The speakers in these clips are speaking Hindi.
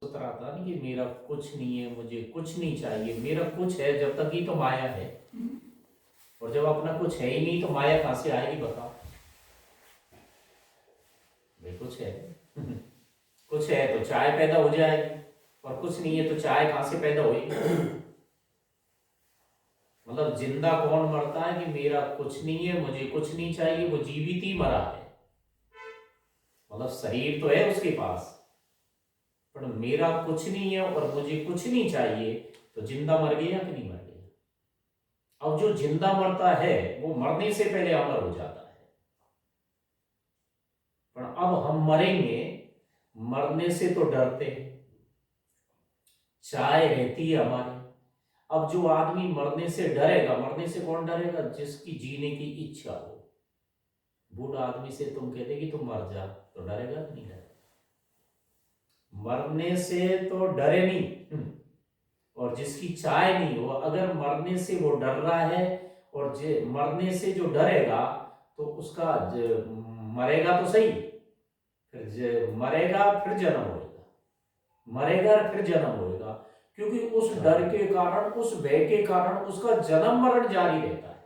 सोच रहा था ना कि मेरा कुछ नहीं है, मुझे कुछ नहीं चाहिए, मेरा कुछ है जब तक ही तो माया है। और जब अपना कुछ है ही नहीं तो माया कहां से आएगी बताओ। भाई कुछ है कुछ है तो चाय पैदा हो जाएगी, और कुछ नहीं है तो चाय कहां से पैदा होगी। मतलब जिंदा कौन मरता है कि मेरा कुछ नहीं है, मुझे कुछ नहीं चाहिए, वो जीवित ही मरा है। मतलब शरीर तो है उसके पास, पर मेरा कुछ नहीं है और मुझे कुछ नहीं चाहिए, तो जिंदा मर गया कि नहीं मर गया। अब जो जिंदा मरता है वो मरने से पहले अमर हो जाता है, पर अब हम मरेंगे, मरने से तो डरते हैं। चाय रहती है हमारी। अब जो आदमी मरने से डरेगा, मरने से कौन डरेगा? जिसकी जीने की इच्छा हो। बूढ़ा आदमी से तुम कहते कि तुम मर जा, तो डरेगा कि नहीं डरेगा? मरने से तो डरे नहीं। और जिसकी चाय नहीं हो, अगर मरने से वो डर रहा है, और मरने से जो डरेगा, तो उसका मरेगा तो सही, फिर मरेगा फिर जन्म होएगा, मरेगा फिर जन्म होएगा। क्योंकि उस डर के कारण, उस भय के कारण उसका जन्म मरण जारी रहता है।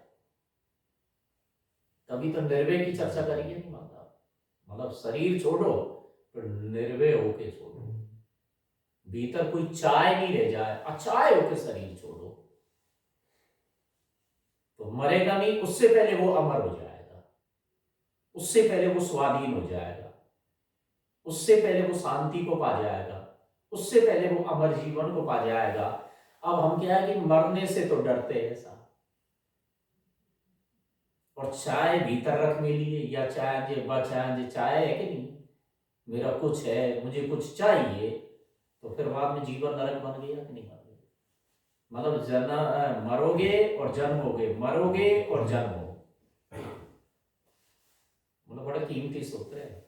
तभी तो निर्भय की चर्चा करिए नहीं माता। मतलब शरीर छोड़ो, पर निर्भय होके छोड़ो। भीतर कोई चाय नहीं रह जाए, अचाय होके शरीर छोड़ो, तो मरेगा नहीं। उससे पहले वो अमर हो जाएगा, उससे पहले वो स्वाधीन हो जाएगा, उससे पहले वो शांति को पा जाएगा, उससे पहले वो अमर जीवन को पा जाएगा। अब हम क्या है कि मरने से तो डरते हैं साहब। और चाय भीतर रख में लिए, या चाय जे चाय जे चाय है कि नहीं, मेरा कुछ है, मुझे कुछ चाहिए, तो फिर बाद में जीवन नरक बन गया कि नहीं बन गया। मतलब मरोगे और जन्मोगे, मरोगे और जन्मोगे। मतलब बड़ा कीमती सूत्र है।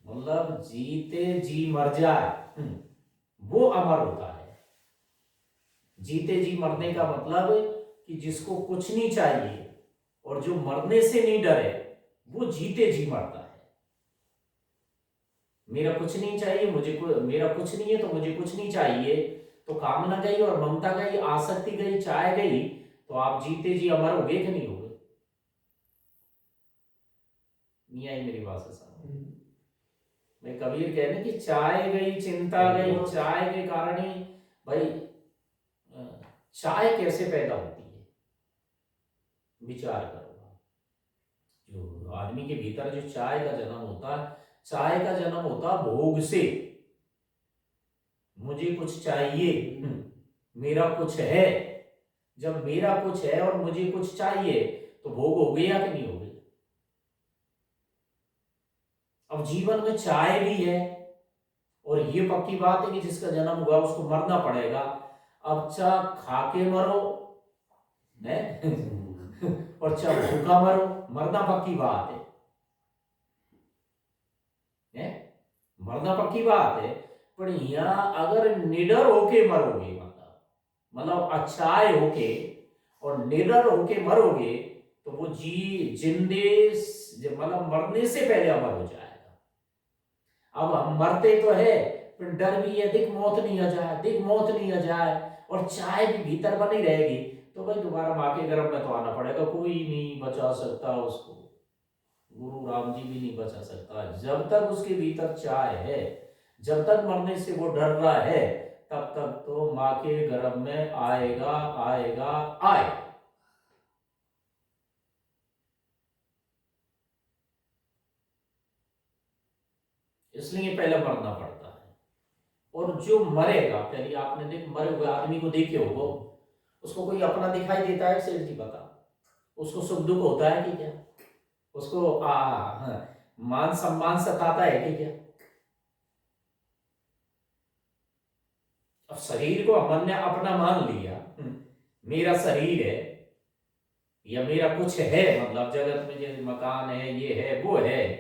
मतलब जीते जी मर जाए, वो अमर होता है। जीते जी मरने का मतलब कि जिसको कुछ नहीं चाहिए और जो मरने से नहीं डरे, वो जीते जी मरता है। मेरा कुछ नहीं चाहिए, मेरा कुछ नहीं है तो मुझे कुछ नहीं चाहिए, तो कामना गई और ममता गई, आसक्ति गई, चाह गई, तो आप जीते जी अमर हो गए कि नहीं हो गए? नहीं आई मेरी बात से समझ? मैं कबीर कहने की चाय गई, चिंता गई, चाय के कारण ही भाई चाय कैसे पैदा होती है, विचार करो। जो आदमी के भीतर जो चाय का जन्म होता है, चाय का जन्म होता भोग से। मुझे कुछ चाहिए, मेरा कुछ है। जब मेरा कुछ है और मुझे कुछ चाहिए, तो भोग हो गया कि नहीं हो गया? अब जीवन में चाय भी है, और ये पक्की बात है कि जिसका जन्म हुआ उसको मरना पड़ेगा। अब चाह खा के मरो है और चाह भूखा मरो, मरना पक्की बात है? मरना पक्की बात है। पर यहाँ अगर निडर होके मरोगे, मतलब अच्छाए होके और निडर होके मरोगे, तो वो जिंदे मतलब मरने से पहले अमर हो जाएगा। अब हम मरते तो है, फिर डर भी है, दिख मौत नहीं आ जाए, दिख मौत नहीं आ जाए, और चाय भी भीतर बनी रहेगी, तो भाई दोबारा माँ के गर्भ में तो आना पड़ेगा। कोई नहीं बचा सकता उसको, गुरु राम जी भी नहीं बचा सकता। जब तक उसके भीतर चाय है, जब तक मरने से वो डर रहा है, तब तक तो माँ के गर्भ में आएगा, आएगा, आएगा। इसलिए पहले मरना पड़ता है। और जो मरेगा, पहले आपने मरे हुए आदमी को देखे हो, उसको कोई अपना दिखाई देता है सेठ जी? बता, उसको सुख दुख होता है कि क्या? उसको मान सम्मान सताता है कि क्या? अब शरीर को हमने अपना मान लिया, मेरा शरीर है या मेरा कुछ है, मतलब जगत में जैसे मकान है, ये है, वो है,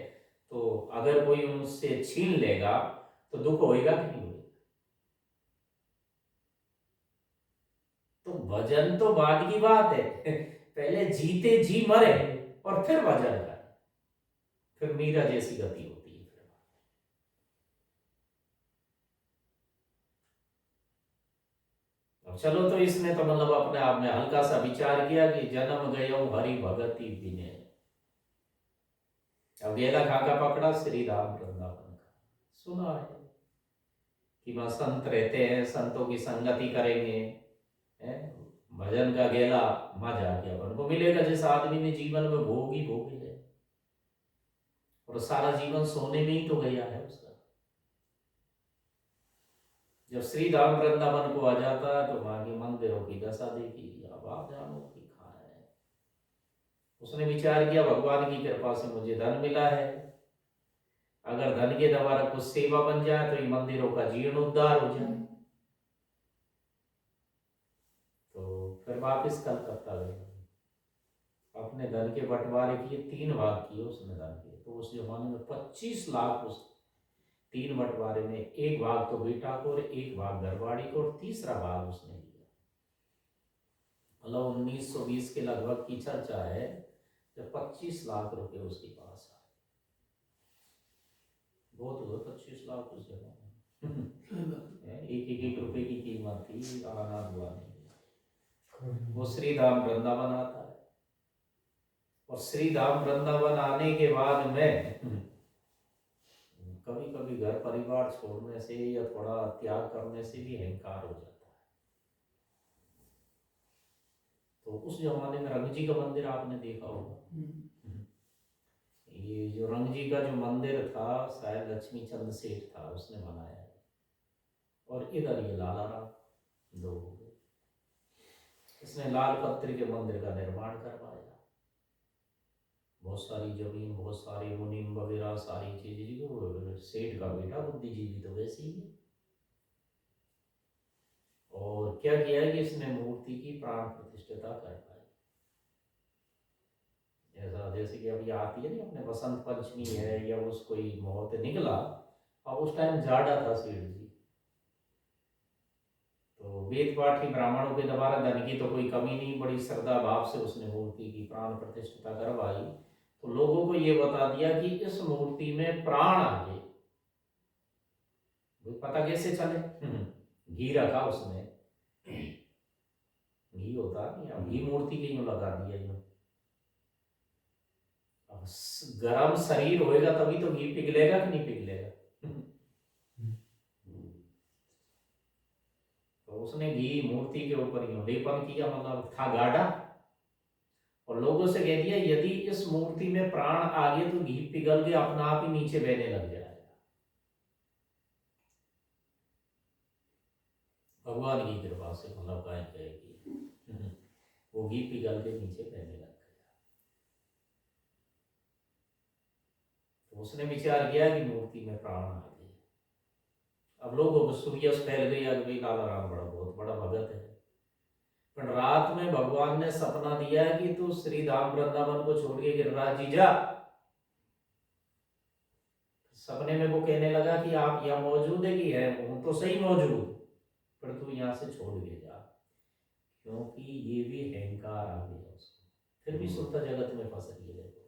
तो अगर कोई उनसे छीन लेगा तो दुख होएगा कि नहीं होएगा? तो भजन तो बाद की बात है। पहले जीते जी मरे और फिर भजन करे, फिर मीरा जैसी गति होती है। फिर और चलो तो इसने तो मतलब अपने आप में हल्का सा विचार किया कि जन्म गयो हरि भगति बिने। अब गेला कहाँ का पकड़ा, श्री राम वृंदावन का। सुना है कि वहां संत रहते हैं, संतों की संगति करेंगे, है? भजन का गेला मजा आ गया अपन को मिलेगा, जिस आदमी ने जीवन में भोग ही भोग है और सारा जीवन सोने में ही तो गया है उसका। जब श्री राम वृंदावन को आ जाता है तो वहां के मंदिरों की दशा देखी, अब आप जानो कि कहाँ है। उसने विचार किया भगवान की कृपा से मुझे धन मिला है, अगर धन के द्वारा कुछ सेवा बन जाए तो ये मंदिरों का जीर्णोद्धार हो जाए। तो फिर वापिस कलकत्ता गए, अपने धन के बंटवारे किए, 3 भाग किए उसने धन के। तो उस जमाने में 25 लाख उस 3 बंटवारे में, 1 भाग तो बेटा को और 1 भाग घरवाड़ी को और तीसरा भाग उसने लिया। मतलब 1920 के लगभग की चर्चा है जब 25 लाख रुपए उसके पास आए। बहुत हुआ 25 लाख उस जमाने। एक रुपए की कीमत थी, आना हुआ नहीं। वो श्री धाम वृंदावन आता है और श्री धाम वृंदावन आने के बाद में कभी कभी घर परिवार छोड़ने से या थोड़ा त्याग करने से भी अहंकार हो जाता है। तो उस जमाने में रंग जी का मंदिर आपने देखा होगा। ये जो रंग जी का जो मंदिर था शायद लक्ष्मी चंद सेठ था उसने बनाया है, और इधर ये लाला राम 2 हो गए। इसने लाल पत्थर के मंदिर का निर्माण करवाया, बहुत सारी जमीन, बहुत सारे मुनीम वगैरह सारी चीजें। सेठ का बेटा बुद्धिजीवी तो वैसे ही है। और क्या किया है कि इसने मूर्ति की प्राण प्रतिष्ठा कर पाई। ऐसा जैसे कि अभी आती है ना अपने बसंत पंचमी है या उस कोई मुहूर्त निकला, अब उस टाइम जाड़ा था सेठ जी, तो वेद पाठी ब्राह्मणों के द्वारा धन की तो कोई कमी नहीं, बड़ी श्रद्धा भाव से उसने मूर्ति की प्राण प्रतिष्ठा करवाई। तो लोगों को ये बता दिया कि इस मूर्ति में प्राण आ गए। पता कैसे चले? घी रखा उसमें, घी होता नहीं, अब घी मूर्ति के यूं लगा दिया यूं। अब गरम शरीर होएगा तभी तो घी पिघलेगा कि नहीं पिघलेगा। तो उसने घी मूर्ति के ऊपर यूं लेपन किया, मतलब था गाढ़ा, और लोगों से कह दिया यदि इस मूर्ति में प्राण आ गए तो घी पिघल के अपना आप ही नीचे बहने लग जाएगा। भगवान की कृपा से मतलब गाय कहेगी वो घी पिघल के नीचे बहने लग गया। तो उसने विचार किया कि मूर्ति में प्राण आ गए। अब लोगों को सूर्य फैल गई, अग भाई लाला राम बड़ा बहुत बड़ा भगत है। पर रात में भगवान ने सपना दिया कि तू श्री धाम वृंदावन को छोड़ के गिरिराज जी जा। सपने में वो कहने लगा कि आप यहाँ मौजूद है कि है, हूं तो सही मौजूद, पर तू यहाँ से छोड़ के जा, क्योंकि ये भी अहंकार आ गया उसको। फिर भी शुद्ध जगत में फंस रही है। देखो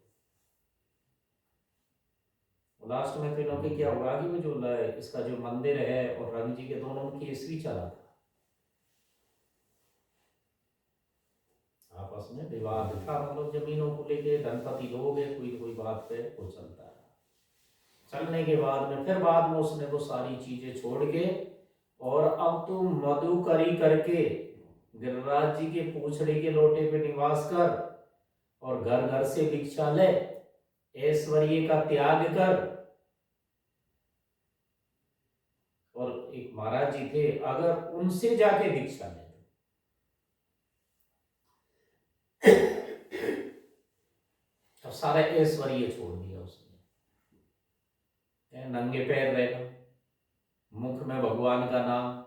लास्ट में फिर कि क्या होगा कि वो जो इसका जो मंदिर है और रंग जी के दोनों में केस भी चला था, आपस में विवाद था, मतलब जमीनों को लेके धनपति लोग है, कोई कोई बात पे वो चलता है। चलने के बाद में फिर बाद में उसने वो सारी चीजें छोड़ के, और अब तू मधुकरी करके गिरिराज जी के पूछड़े के लोटे पे निवास कर और घर घर से भिक्षा ले, ऐश्वर्य का त्याग कर। और एक महाराज जी थे, अगर उनसे जाके भिक्षा ले, अब सारा ऐश्वर्य छोड़ दिया उसने, नंगे पैर रहना, मुख में भगवान का नाम,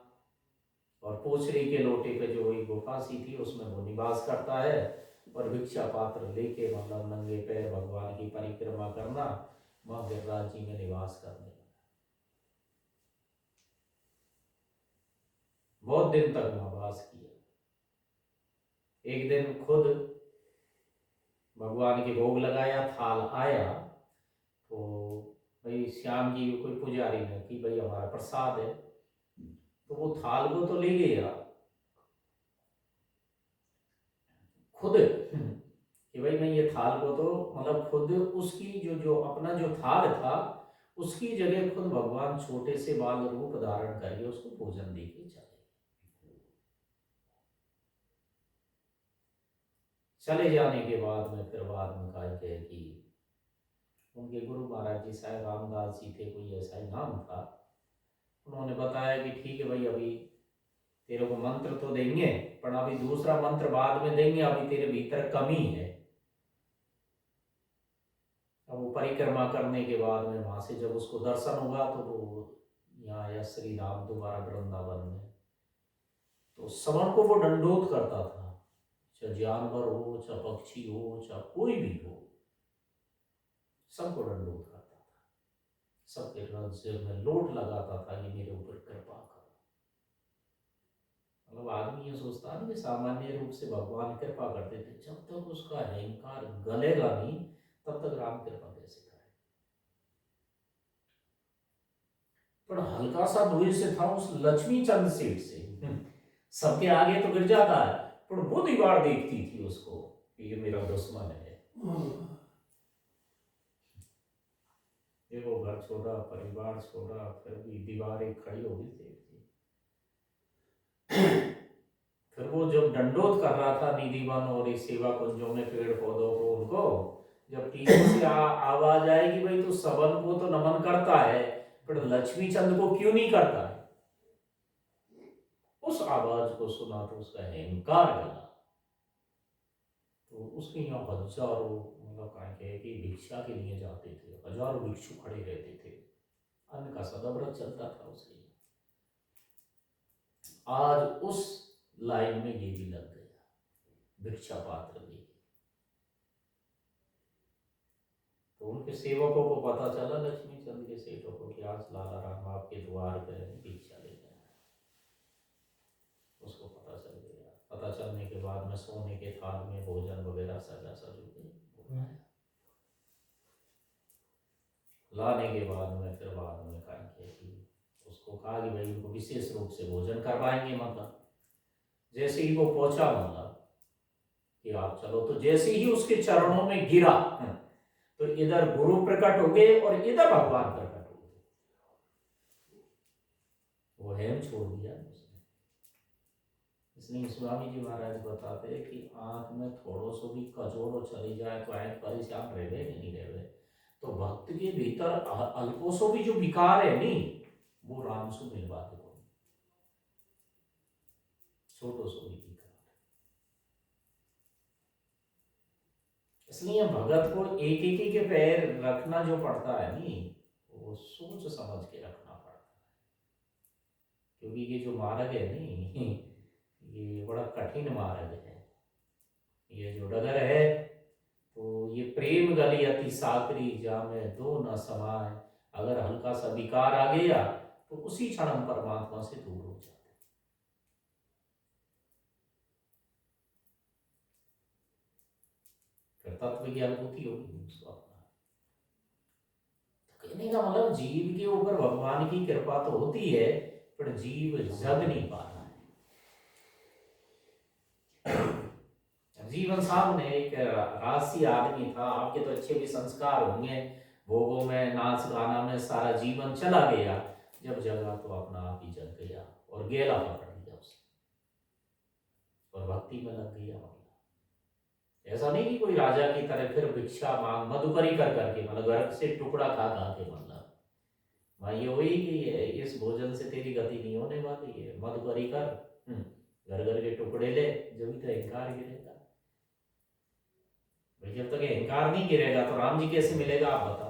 और पूछड़ी के लोटे पे जो एक गुफा सी थी उसमें वो निवास करता है, और भिक्षा पात्र लेके मतलब नंगे पैर भगवान की परिक्रमा करना, वहां गिरिराज जी में निवास करने लगा। बहुत दिन तक वहां वास किया। एक दिन खुद भगवान के भोग लगाया, थाल आया, तो भाई श्याम जी कोई पुजारी ने कि भाई हमारा प्रसाद है, तो वो थाल को तो ले गया, खुद कि भाई मैं ये थाल को तो मतलब खुद उसकी जो जो अपना जो थाल था उसकी जगह खुद भगवान छोटे से बाल रूप धारण करके उसको भोजन दे के चले जाने के बाद में फिर बाद में कहा गया कि उनके गुरु महाराज जी शायद रामदास जी थे, कोई ऐसा ही नाम था। उन्होंने बताया कि ठीक है भाई, अभी तेरे को मंत्र तो देंगे पर अभी दूसरा मंत्र बाद में देंगे, अभी तेरे भीतर कमी है। अब वो परिक्रमा करने के बाद में वहां से जब उसको दर्शन हुआ तो वो यहाँ आया श्री राम दोबारा वृंदावन में। तो सबन को वो दंडोत करता था, चाहे जानवर हो, चाहे पक्षी हो, चाहे कोई भी हो, सबको दंडोत करता था। सबके सिर में लोट लगाता था कि मेरे ऊपर कृपा करो। मतलब आदमी ये सोचता है कि सामान्य रूप से भगवान कृपा करते थे, जब तक उसका अहंकार गलेगा नहीं तब तक राम कृपा कैसे करे। पर हल्का सा दूर से था उस लक्ष्मी चंद सेठ से, सबके आगे तो गिर जाता है, पर वो दीवार देखती थी उसको कि ये मेरा दुश्मन है। देखो घर छोड़ा, परिवार छोड़ा, फिर भी दीवारें खड़ी हो गई सेठ की। फिर वो जब दंडोत कर रहा था निधिवन और इस सेवा कुंजों में पेड़ पौधों को, उनको जब पीछे से आवाज आएगी भाई तो सबन को तो नमन करता है पर लक्ष्मी चंद को क्यों नहीं करता है, उस आवाज को सुना तो उसका अहंकार गला। तो उसके यहाँ हजारों, मतलब कहें कि भिक्षा के लिए जाते थे, हजारों भिक्षु खड़े रहते थे, अन्न का सदाव्रत चलता था उसके। आज उस लाइन में ये भी लग गया भिक्षा पात्र भी। तो उनके सेवकों को पता चला, लक्ष्मी चंद के सेठों को, कि आज लाला राम आपके द्वार पे भिक्षा लेने आया। उसको पता चल गया। पता चलने के बाद में सोने के थाल में भोजन वगैरह सजा सजू के लाने के बाद में फिर बाद में कहा कि उसको कहा कि भाई उनको विशेष रूप से भोजन करवाएंगे। मतलब जैसे ही वो पहुंचा, मतलब कि आप चलो, तो जैसे ही उसके चरणों में गिरा तो इधर गुरु प्रकट हो गए और इधर भगवान प्रकट हो गए। वो हेम छोड़ दिया उसने। इसलिए स्वामी जी महाराज बताते हैं कि आंख में थोड़ो सो भी कचोड़ो चली जाए तो आंख परेशान रहे कि नहीं रहे। तो भक्त के भीतर अल्पो सो भी जो विकार है नहीं, वो राम से मिलवा दे, छोटो सो भी विकार। इसलिए भगत को एक एक के पैर रखना जो पड़ता है नहीं, वो सोच समझ के रखना पड़ता है। क्योंकि ये जो मार्ग है नहीं, ये बड़ा कठिन मार्ग है। ये जो डगर है, तो ये प्रेम गली अति साकरी जामे दो न समाए। अगर हल्का सा विकार आ गया तो उसी क्षण हम परमात्मा से दूर हो जाते। फिर तत्व की अनुभूति होगी उसको अपना। कहने का मतलब जीव के ऊपर भगवान की कृपा तो होती है, पर जीव जग नहीं पा रहा है। जीवन सामने एक राशि आदमी था, आपके तो अच्छे भी संस्कार होंगे, भोगों में, नाच गाना में सारा जीवन चला गया, जब जगा तो अपना आप ही जग गया और गेला पकड़ लिया उसने और भक्ति में लग गया। ऐसा नहीं कि कोई राजा की तरह फिर भिक्षा मांग मधुकरी कर करके, मतलब घर से टुकड़ा खा खा के, मतलब वहां ये हुई कि इस भोजन से तेरी गति नहीं होने वाली है, मधुकरी कर, घर घर के टुकड़े ले, जब तो अहंकार गिरेगा। भाई जब तक अहंकार नहीं गिरेगा तो राम जी कैसे मिलेगा, आप बताओ।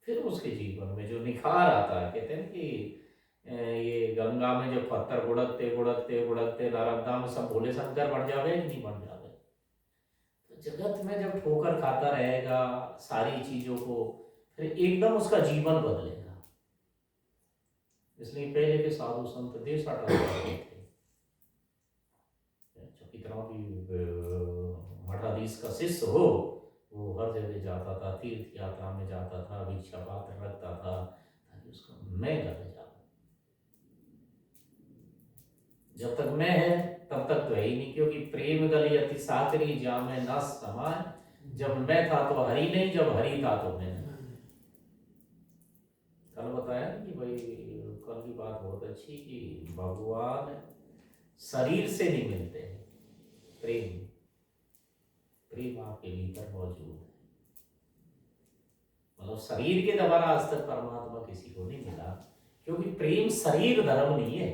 फिर उसके जीवन में जो निखार आता है, कहते हैं कि ये गंगा में जो पत्थर गुड़कते गुड़कते गुड़कते नर्मदा में सब भोले शंकर बन जावे कि नहीं बन जावे। तो जगत में जब ठोकर खाता रहेगा सारी चीजों को, फिर एकदम उसका जीवन बदलेगा। इसलिए पहले के साधु संत देश हटा थे, कितना भी मठाधीश का शिष्य हो, वो हर जगह जाता था, तीर्थ यात्रा में जाता था, भिक्षा पात्र रखता था ताकि उसको मैं गले जाऊं। जब तक मैं है तब ही नहीं, क्योंकि प्रेम गली अति साकरी जामे न समाए, जब मैं था तो हरि नहीं, जब हरि था तो मैं नहीं। कल बताया कि भाई, कल की बात बहुत अच्छी कि भगवान शरीर से नहीं मिलते हैं, प्रेम प्रेम आपके भीतर मौजूद है। मतलब शरीर के द्वारा आज तक परमात्मा किसी को नहीं मिला, क्योंकि प्रेम शरीर धर्म नहीं है।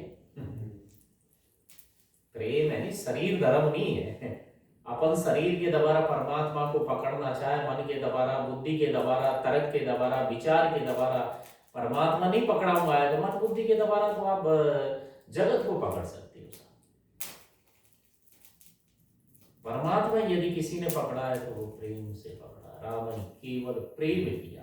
प्रेम है नहीं, शरीर धर्म नहीं है। अपन शरीर के द्वारा परमात्मा को पकड़ना चाहे, मन के द्वारा, बुद्धि के द्वारा, तर्क के द्वारा, विचार के द्वारा परमात्मा नहीं पकड़ाऊंगा, तो मन बुद्धि के द्वारा तो आप जगत को पकड़ सकते हो। परमात्मा यदि किसी ने पकड़ा है तो वो प्रेम से पकड़ा। राम ने केवल प्रेम किया।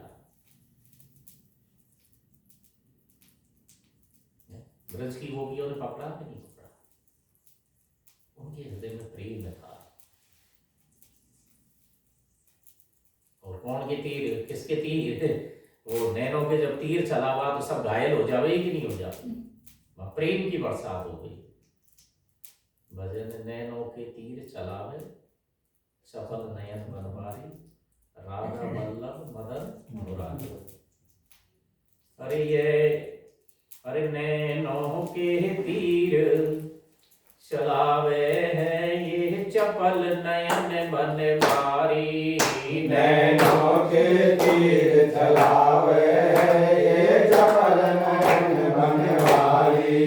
ब्रज की गोपियों ने पकड़ा कि नहीं पकड़ा? उनके हृदय में प्रेम था। और कौन के तीर, किसके तीर? वो नैनों के जब तीर चला हुआ तो सब घायल हो जावे कि नहीं हो जावे? प्रेम की बरसात हो गई। भजन नैनों के तीर चलावे, सफल नयन बनवारी, राधा वल्लभ मदन मुरारी। अरे नैनों के तीर चलावे है ये चपल नयन बनवारी। नैनों के तीर चलावे है ये चपल नयन बनवारी।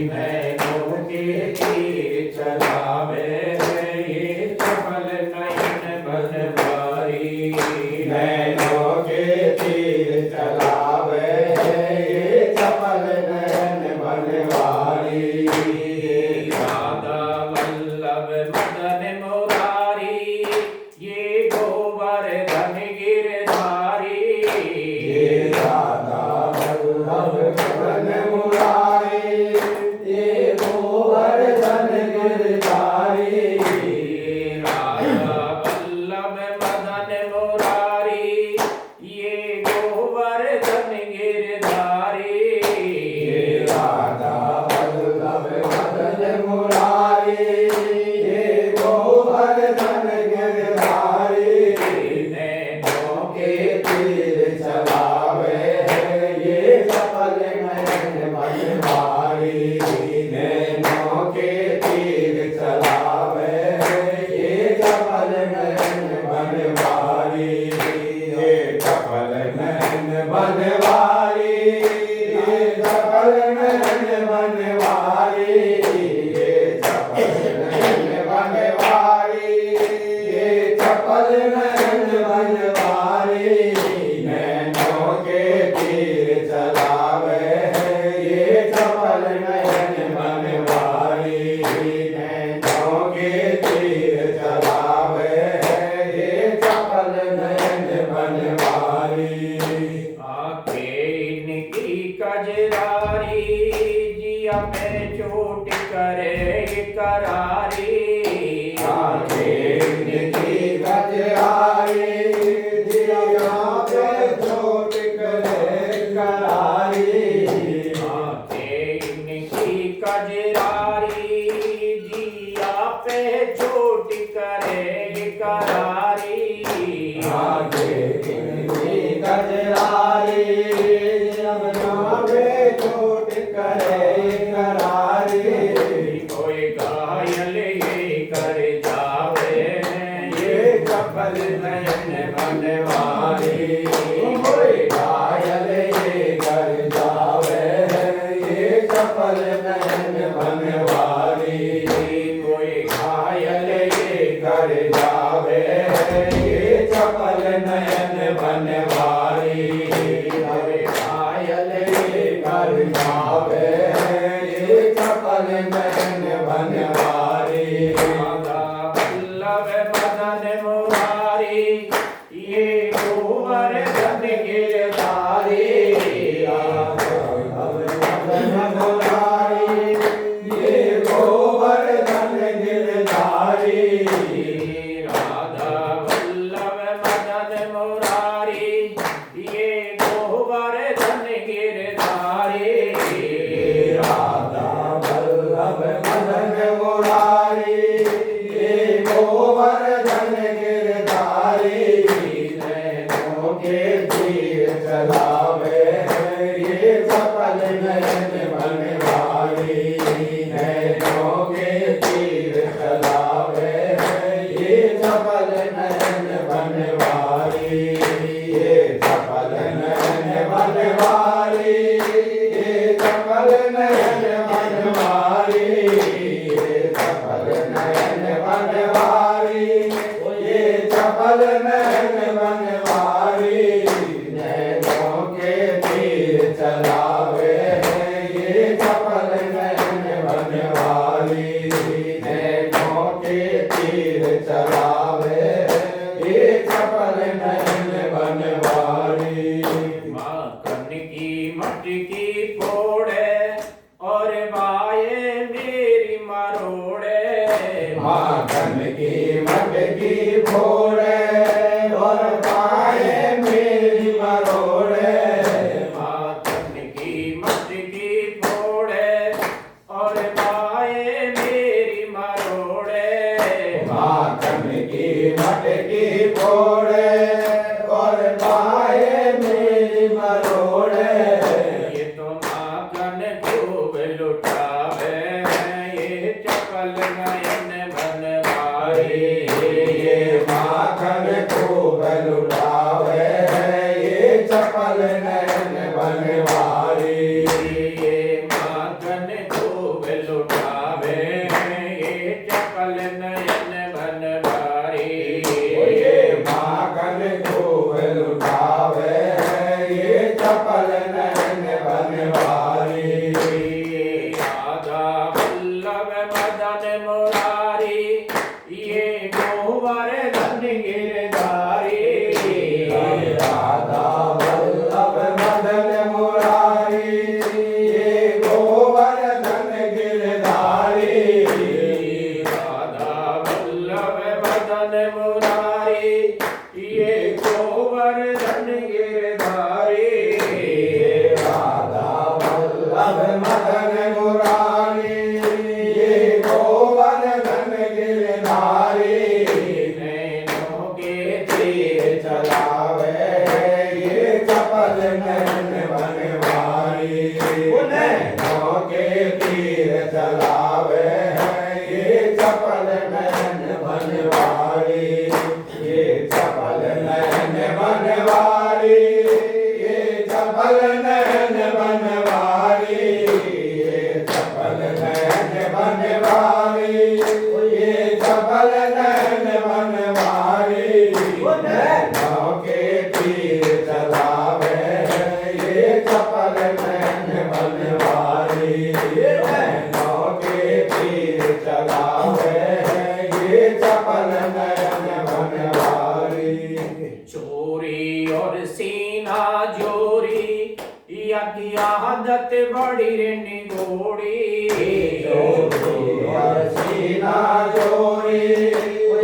नैनों के तीर चलावे है ये चपल नयन बनवारी। नैनों के तीर चलावे है ये चपल नयन बनवारी। राधा वल्लभ मदन मुरारी, ये गोवर्धन गिरधारी। ये राधा वल्लभ मदन मुरारी, ये गोवर्धन गिरधारी। राधा वल्लभ मदन मुरारी, ये गोवर्धन गिरधारी। ये राधा वल्लभ मदन मुरारी, ये गोवर्धन गिरधारी। नैनों के तीर चलावे है ये चपल नयन बनवारी। नैनों के तीर चलावे है ये चपल नयन बनवारी। ये चपल नयन बनवारी, ये चपल नयन बनवारी। ये चपल नयन बनवारी, ये चपल नयन बनवारी। नैनों के तीर चलावे है ये चपल नयन बनवारी। नैनों के तीर चलावे है ये चपल नयन बनवारी। आंखें इनकी कजरारी, जिया में चोट करे करारी। आंखें इनकी कजरारी, जिया पे चोट करे करारी। आंखें इनकी कजरारी, जिया पे चोट करे करारी। आंखें इनकी कजरारी, जिया पे चोट करे करारी। कोई घायल ये कर जावे, ये चपल नयन बनवारी। कोई घायल ये कर जा तीर चलावे ये चपल नयन बनवारी नैनों के तीर चलावे ये चपल नयन बनवारी माखन की मटकी फोड़े और बाये मेरी मरोड़े माखन की मटकी फोड़े और पाए मेरी मरोड़े माखन की मटकी फोड़े और बाये मेरी मरोड़े माखन की मटकी फोड़े और पाए मेरी मरोड़े ये तो माखन खूब लुटावे ये चपल नयन बनवारी ये माखन खूब लुटावे ये चपल नयन बनवारी ये माखन खूब लुटावे ये चपल नयन बनवारी ये माखन खूब लुटावे ये चपल नयन बनवारी राधा वल्लभ मदन मुरारी ये गोवर्धन गिरधारी राधा वल्लभ मदन मुरारी ये गोवर्धन गिरधारी राधा वल्लभ मदन मुरारी ये गोवर्धन गिरधारी राधा वल्लभ मदन मुरारी ये गोवर्धन गिरधारी नैनों के तीर चलावे ये चपल नयन बनवारी नैनों के तीर चलावे ये चपल नयन बनवारी ये चपल नयन बनवारी ये चपल नयन बनवारी ये चपल नयन बनवारी ये चपल नयन बनवारी नैनों के तीर चलावे ये चपल नयन बनवारी नैनों के तीर चलावे ये चपल नयन बनवारी चोरी और सीना जोरी या की आदत बड़ी रे निगोड़ी सीना जोरी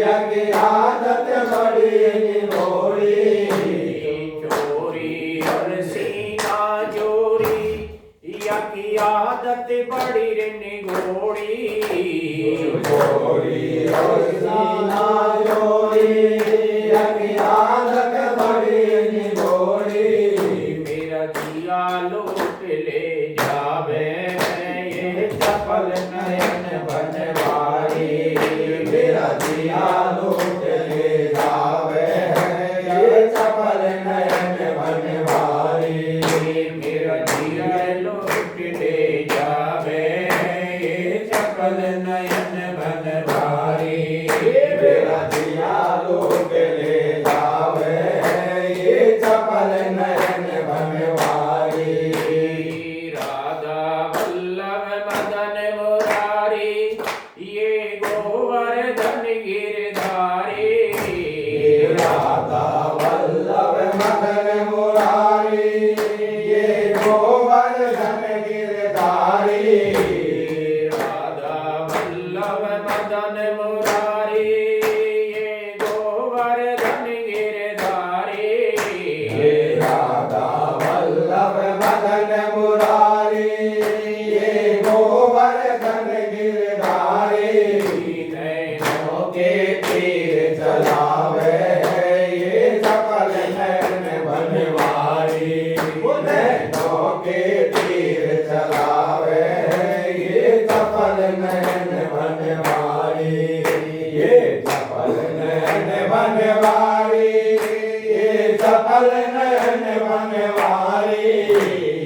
यज्ञ आदत बड़ी निगोड़ी चोरी और सीना जोरी या की आदत बड़ी रे निगोड़ी जोड़ी और सीना जोड़ी यज्ञ आदत बड़ी निगोड़ी मेरा दिया लूट ले जावे ये चपल नयन बनवारी मेरा दिया लूट ले जावे ये चपल नयन बनवारी मेरा दिया लूट ले जावे ये चपल नयन बनवारी मेरा दिया लूट ले जावे ये चपल नयन बनवारी राधा वल्लभ मदन मुरारी ये गोवर्धन गिरधारी राधा वल्लभ मदन मुरारी ये गोवर्धन गिरधारी राधा वल्लभ मदन मुरारी ये गोवर्धन गिरधारी राधा वल्लभ मदन मुरारी ये गोवर्धन गिरधारी नैनों के तीर चलावे ये चपल नयन बनवारी नैनों के तीर चलावे ये चपल नयन बनवारी ये चपल नयन बनवारी ये चपल नयन बनवारी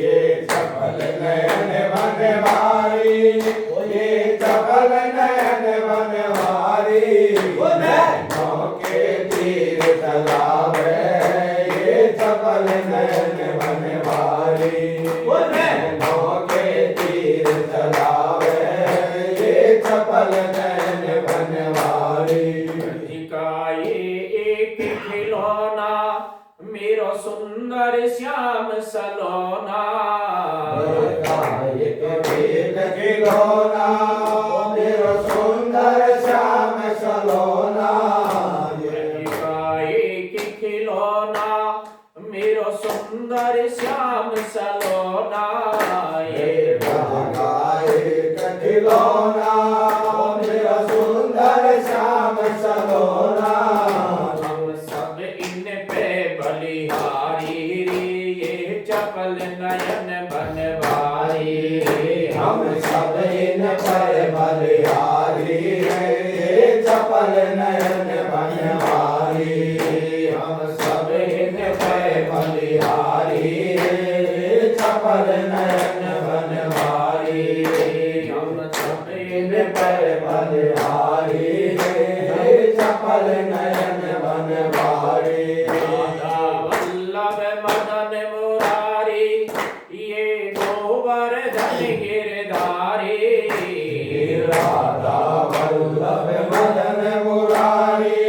ये चपल नयन बनवारी ये चपल नयन बनवारी नैनों के तीर चलावे ये चपल नयन बनवारी नैनों के तीर चलावे ये चपल नैन बनवारी। का ये एक खिलौना मेरो सुंदर श्याम सलोना। एक खिलौना मेरो सुंदर श्याम सलोना। का एक खिलौना मेरो सुंदर श्याम सलोना। ये एक खिलौना मेरा सुंदर श्याम सलोना। हम सब इन पे बलिहारी रे ये चपल नयन बनवारी। हम सब इन पर बलिहारी है चपल नयन बनवारी। हम सब इन पर बलिहारी है चपल नयन बनवारी। हम सब इन पर बलिहारी है चपल नयन बनवारी। राधा वल्लभ मदन मुरारी ये गोवर्धन गिरधारी। राधा वल्लभ मदन मुरारी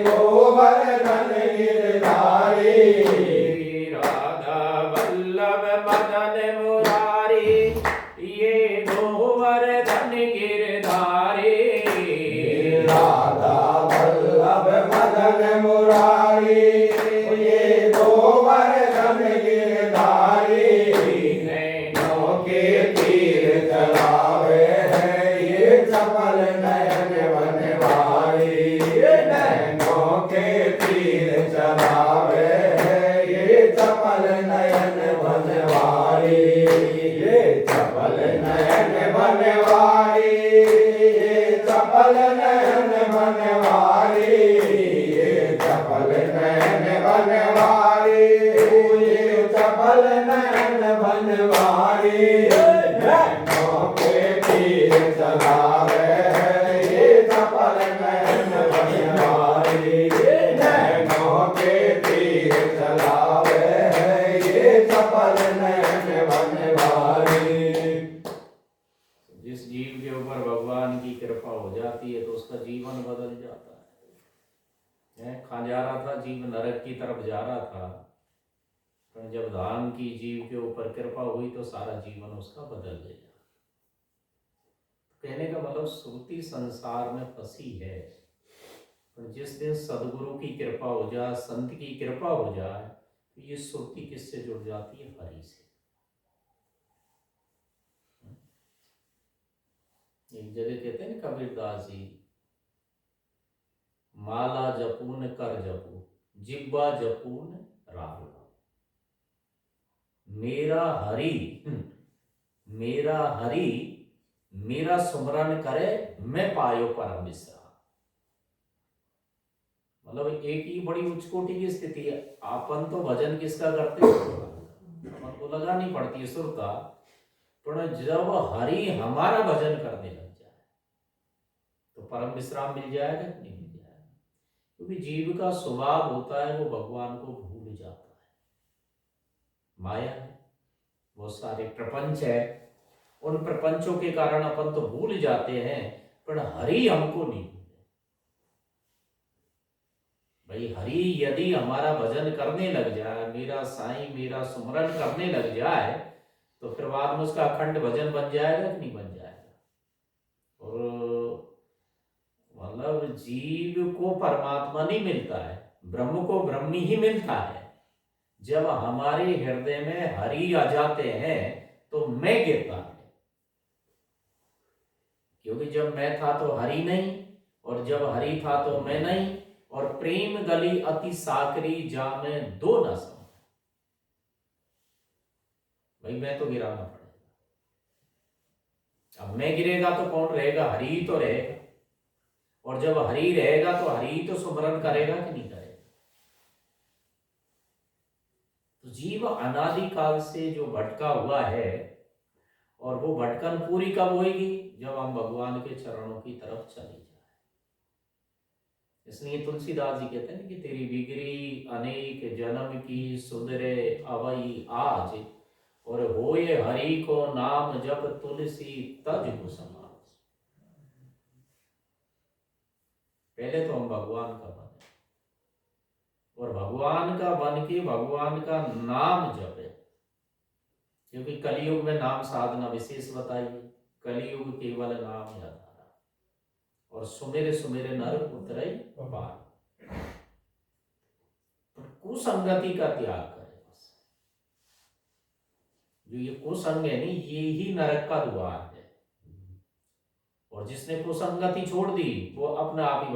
गोवर्धन गिरधारी। राधा वल्लभ मदन मुरारी ये गोवर्धन गिरधारी। राधा वल्लभ मदन मुरारी ये गोवर्धन गिरधारी। नैनों के तीर चलावे है ये चपल नयन बनवारी। नैनों के तीर चलावे है ये चपल नयन बनवारी। ये चपल नयन बनवारी। ये चपल नयन बनवारी। ये चपल नयन बनवारी। ये चपल नयन बनवारी। नैनों के तीर चलावे है ये चपल नयन बनवारी। नैनों के तीर चलावे है ये चपल नयन बनवारी। जिस जीव के ऊपर भगवान की कृपा हो जाती है तो उसका जीवन बदल जाता है। कहाँ जा रहा था जीव? नरक की तरफ जा रहा था, पर जब धाम की जीव के ऊपर कृपा हुई तो सारा जीवन उसका बदल गया। कहने का मतलब श्रुति संसार में फंसी है, पर जिस दिन सदगुरु की कृपा हो जाए, संत की कृपा हो जाए, तो ये श्रुति किससे जुड़ जाती है? हरि से। एक जगह कहते हैं कबीरदास जी, माला जपून कर जपू जिब्बा जपून राम। मेरा हरि मेरा सुमरन करे मैं पायो परम विश्राम। मतलब एक ही बड़ी उच्च कोटि की स्थिति है। अपन तो भजन किसका करते हैं? अपन को लगानी पड़ती है सुरता, पर जब हरि हमारा भजन करने लग जाए तो परम विश्राम मिल जाएगा कि नहीं मिल जाएगा? क्योंकि जीव का स्वभाव होता है वो भगवान को भूल जाता है। माया है, बहुत सारे प्रपंच है, उन प्रपंचों के कारण अपन तो भूल जाते हैं, पर हरि हमको नहीं भूले। भाई हरि यदि हमारा भजन करने लग जाए, मेरा साईं मेरा सुमरन करने लग जाए, तो फिर बाद में उसका अखंड भजन बन जाएगा कि नहीं बन जाएगा? और मतलब जीव को परमात्मा नहीं मिलता है, ब्रह्म को ब्रह्म ही मिलता है। जब हमारे हृदय में हरि आ जाते हैं तो मैं गिरता है, क्योंकि जब मैं था तो हरि नहीं, और जब हरि था तो मैं नहीं, और प्रेम गली अति साकरी जामे दो न सम। भाई मैं तो गिराना पड़ेगा। अब मैं गिरेगा तो कौन रहेगा? हरि ही तो रहेगा। और जब हरि रहेगा तो हरि ही तो सुमरन करेगा कि नहीं करेगा? तो जीव अनादिकाल से जो भटका हुआ है, और वो भटकन पूरी कब होगी? जब हम भगवान के चरणों की तरफ चले जाए। इसलिए तुलसीदास जी कहते हैं कि तेरी बिगड़ी अनेक जन्म की सुधरे अवई आज, और होए हरि को नाम जप तुलसी तज कुसुम। पहले तो हम भगवान का बने, और भगवान का बन के भगवान का नाम जपे, क्योंकि कलयुग में नाम साधना विशेष बताइए। कलयुग केवल नाम ही आधारा, और सुमेरे सुमेरे नर उतरे पार। पर कुसंगति का त्याग करें बस। जो ये कुसंग है नहीं, ये ही नरक का द्वार है। और जिसने कुसंगति छोड़ दी वो अपने आप ही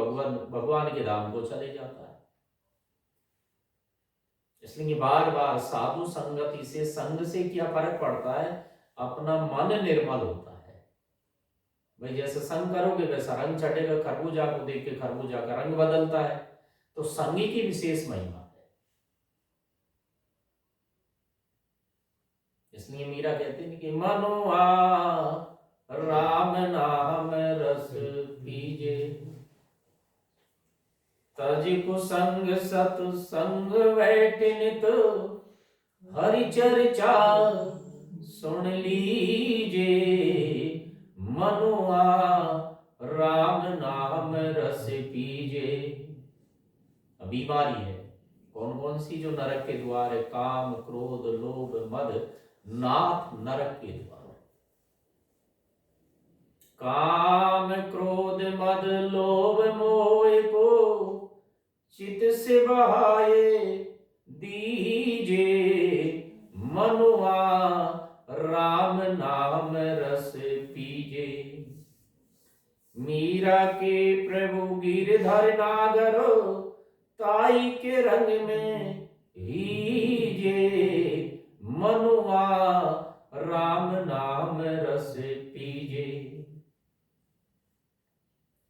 भगवान के धाम को चले जाता है। इसलिए बार बार साधु संगति से, संग से क्या फर्क पड़ता है? अपना मन निर्मल होता है। भाई जैसे संग करोगे वैसा रंग चढ़ेगा। खरबूजा को देख के खरबूजा का रंग बदलता है। तो संगी की विशेष महिमा है। इसलिए मीरा कहते हैं कि मनुआ राम नाम रस पीजे, तज कुसंग सतसंग बैठे नित, हरि चर्चा सुन लीजे। मनुआ राम नाम रस पीजे। बीमारी है कौन कौन सी? जो नरक के द्वार है, काम क्रोध लोभ मद, नाथ नरक के द्वार। काम क्रोध मद लोभ मोह को चित से बहाए दीजे। मनुआ राम नाम रस पीजे। मीरा के प्रभु गिरधर नागर, ताई के रंग में हीजे। मनुआ राम नाम रस पीजे।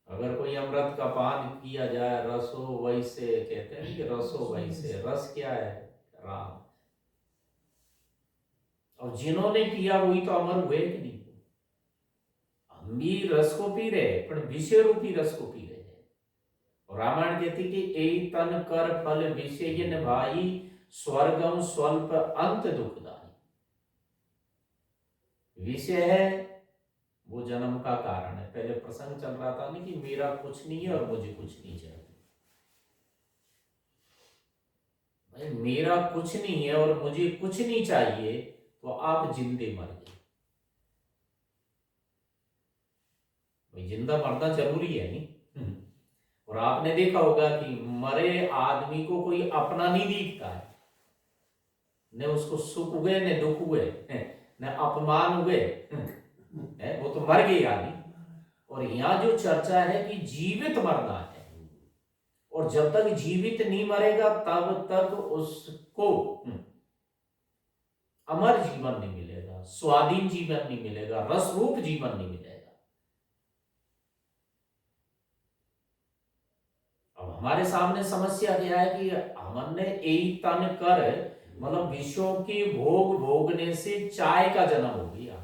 अगर कोई अमृत का पान किया जाए, रसो वैसे, कहते हैं कि रसो वैसे, रस क्या है? राम। और जिन्होंने पिया वही तो अमर हुए कि नहीं? हम भी रस को पी रहे, पर विषय रूपी रस को पी रहे हैं। और रामायण कहती कि ए तन कर फल विषय न भाई, स्वर्गम स्वल्प अंत दुखदाई। विषय है वो जन्म का कारण है। पहले प्रसंग चल रहा था ना कि मेरा कुछ नहीं है और मुझे कुछ नहीं चाहिए। भाई मेरा कुछ नहीं है और मुझे कुछ नहीं चाहिए तो आप जिंदे मर गए। भाई जिंदा मरना जरूरी है नहीं? और आपने देखा होगा कि मरे आदमी को कोई अपना नहीं दिखता है। न उसको सुख हुए न दुख हुए न अपमान हुए, वो तो मर गई आदमी। और यहां जो चर्चा है कि जीवित मरना है, और जब तक जीवित नहीं मरेगा तब तक उसको अमर जीवन नहीं मिलेगा, स्वाधीन जीवन नहीं मिलेगा, रस रूप जीवन नहीं मिलेगा। अब हमारे सामने समस्या क्या है कि हमने एक तन कर, मतलब विषयों की भोग भोगने से चाय का जन्म हो गया,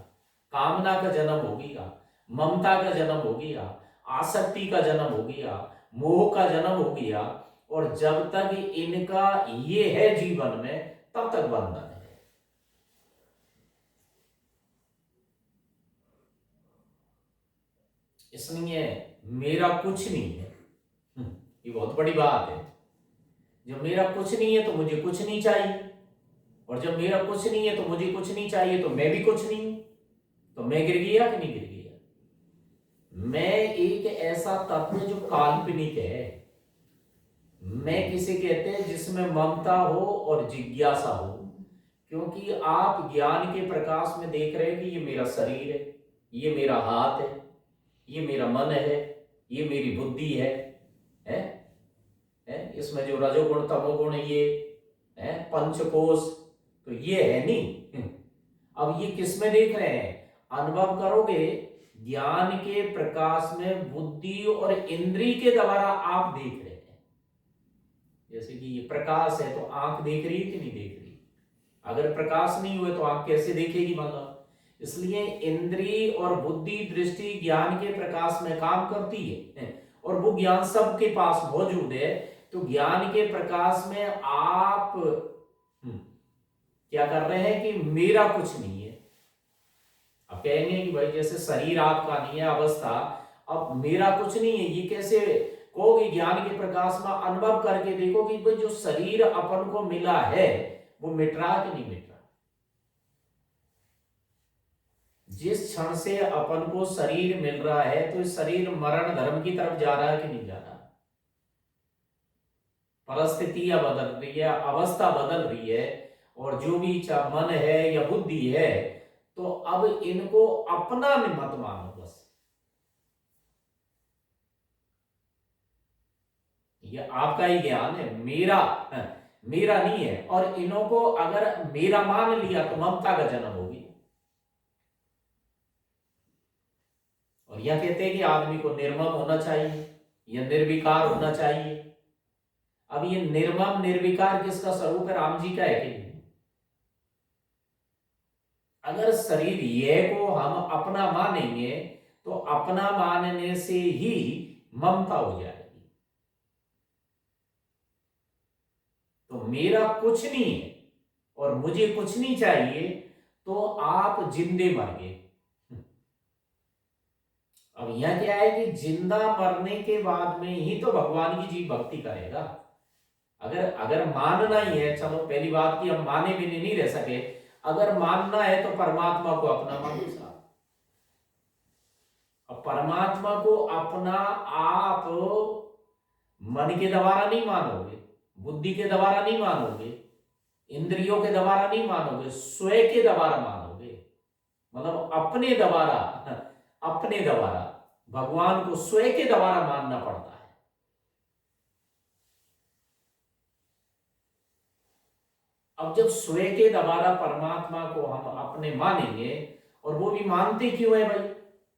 कामना का जन्म हो गया, ममता का जन्म हो गया, आसक्ति का जन्म हो गया, मोह का जन्म हो गया। और जब तक इनका ये है जीवन में, तब तक बंधन है। इसलिए मेरा कुछ नहीं है, ये बहुत बड़ी बात है। जब मेरा कुछ नहीं है तो मुझे कुछ नहीं चाहिए, और जब मेरा कुछ नहीं है तो मुझे कुछ नहीं चाहिए तो मैं भी कुछ नहीं हूं। तो मैं गिर गया कि नहीं गिर गया? मैं एक ऐसा तत्व जो काल्पनिक है। मैं किसे कहते हैं? जिसमें ममता हो और जिज्ञासा हो। क्योंकि आप ज्ञान के प्रकाश में देख रहे हैं कि ये मेरा शरीर है, ये मेरा हाथ है, ये मेरा मन है, ये मेरी बुद्धि है, इसमें जो रजोगुण तमोगुण ये है पंचकोश, तो ये है नहीं। अब ये किसमें देख रहे हैं? अनुभव करोगे ज्ञान के प्रकाश में, बुद्धि और इंद्रिय के द्वारा आप देख रहे हैं। जैसे कि ये प्रकाश है तो आंख देख रही है कि नहीं देख रही? अगर प्रकाश नहीं हुए तो आंख कैसे देखेगी? मतलब इसलिए इंद्रिय और बुद्धि दृष्टि ज्ञान के प्रकाश में काम करती है, और वो ज्ञान सबके पास मौजूद है, तो ज्ञान के प्रकाश में आप क्या कर रहे हैं कि मेरा कुछ नहीं है। अब कहेंगे कि भाई जैसे शरीर आपका नहीं है, अवस्था, अब मेरा कुछ नहीं है, ये कैसे कहोगे? ज्ञान के प्रकाश में अनुभव करके देखो कि भाई जो शरीर अपन को मिला है वो मिट रहा कि नहीं मिट रहा। जिस क्षण से अपन को शरीर मिल रहा है तो इस शरीर मरण धर्म की तरफ जा रहा है कि नहीं जा रहा। परिस्थितियां बदल रही है, अवस्था बदल रही है, और जो भी मन है या बुद्धि है, तो अब इनको अपना मत मानो बस। ये आपका ही ज्ञान है, मेरा नहीं है। और इन्हों को अगर मेरा मान लिया तो ममता का जन्म होगी। और यह कहते हैं कि आदमी को निर्मम होना चाहिए या निर्विकार होना चाहिए। अब ये निर्मम निर्विकार किसका स्वरूप है? राम जी का है कि नहीं? अगर शरीर ये को हम अपना मानेंगे तो अपना मानने से ही ममता हो जाएगी। तो मेरा कुछ नहीं है और मुझे कुछ नहीं चाहिए, तो आप जिंदे मर गए। अब यह क्या है कि जिंदा मरने के बाद में ही तो भगवान की जीव भक्ति करेगा। अगर मानना ही है, चलो पहली बात कि हम माने भी नहीं रह सके, अगर मानना है तो परमात्मा को अपना मानो साहब। अब परमात्मा को अपना आप मन के द्वारा नहीं मानोगे, बुद्धि के द्वारा नहीं मानोगे, इंद्रियों के द्वारा नहीं मानोगे, स्वयं के द्वारा मानोगे। मतलब अपने द्वारा भगवान को स्वयं के द्वारा मानना पड़ता है। अब जब स्वयं के द्वारा परमात्मा को हम अपने मानेंगे, और वो भी मानते क्यों है भाई?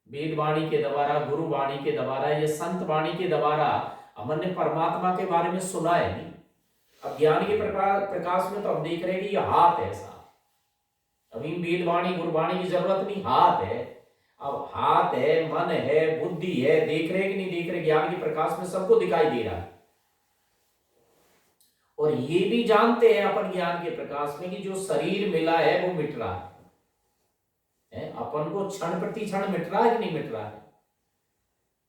वेद वाणी के द्वारा, गुरु वाणी के द्वारा, ये संत वाणी के द्वारा हमने परमात्मा के बारे में सुना है नहीं। अब ज्ञान के प्रकाश में तो हम देख रहे हैं कि ये हाथ है ऐसा। अभी वेद वाणी गुरु वाणी की जरूरत नहीं, हाथ है। अब हाथ है, मन है, बुद्धि है, देख रहे कि नहीं देख रहे? ज्ञान के प्रकाश में सबको दिखाई दे रहा है। और ये भी जानते हैं अपन ज्ञान के प्रकाश में कि जो शरीर मिला है वो मिट रहा है। अपन को क्षण प्रति क्षण मिट रहा है कि नहीं मिट रहा है?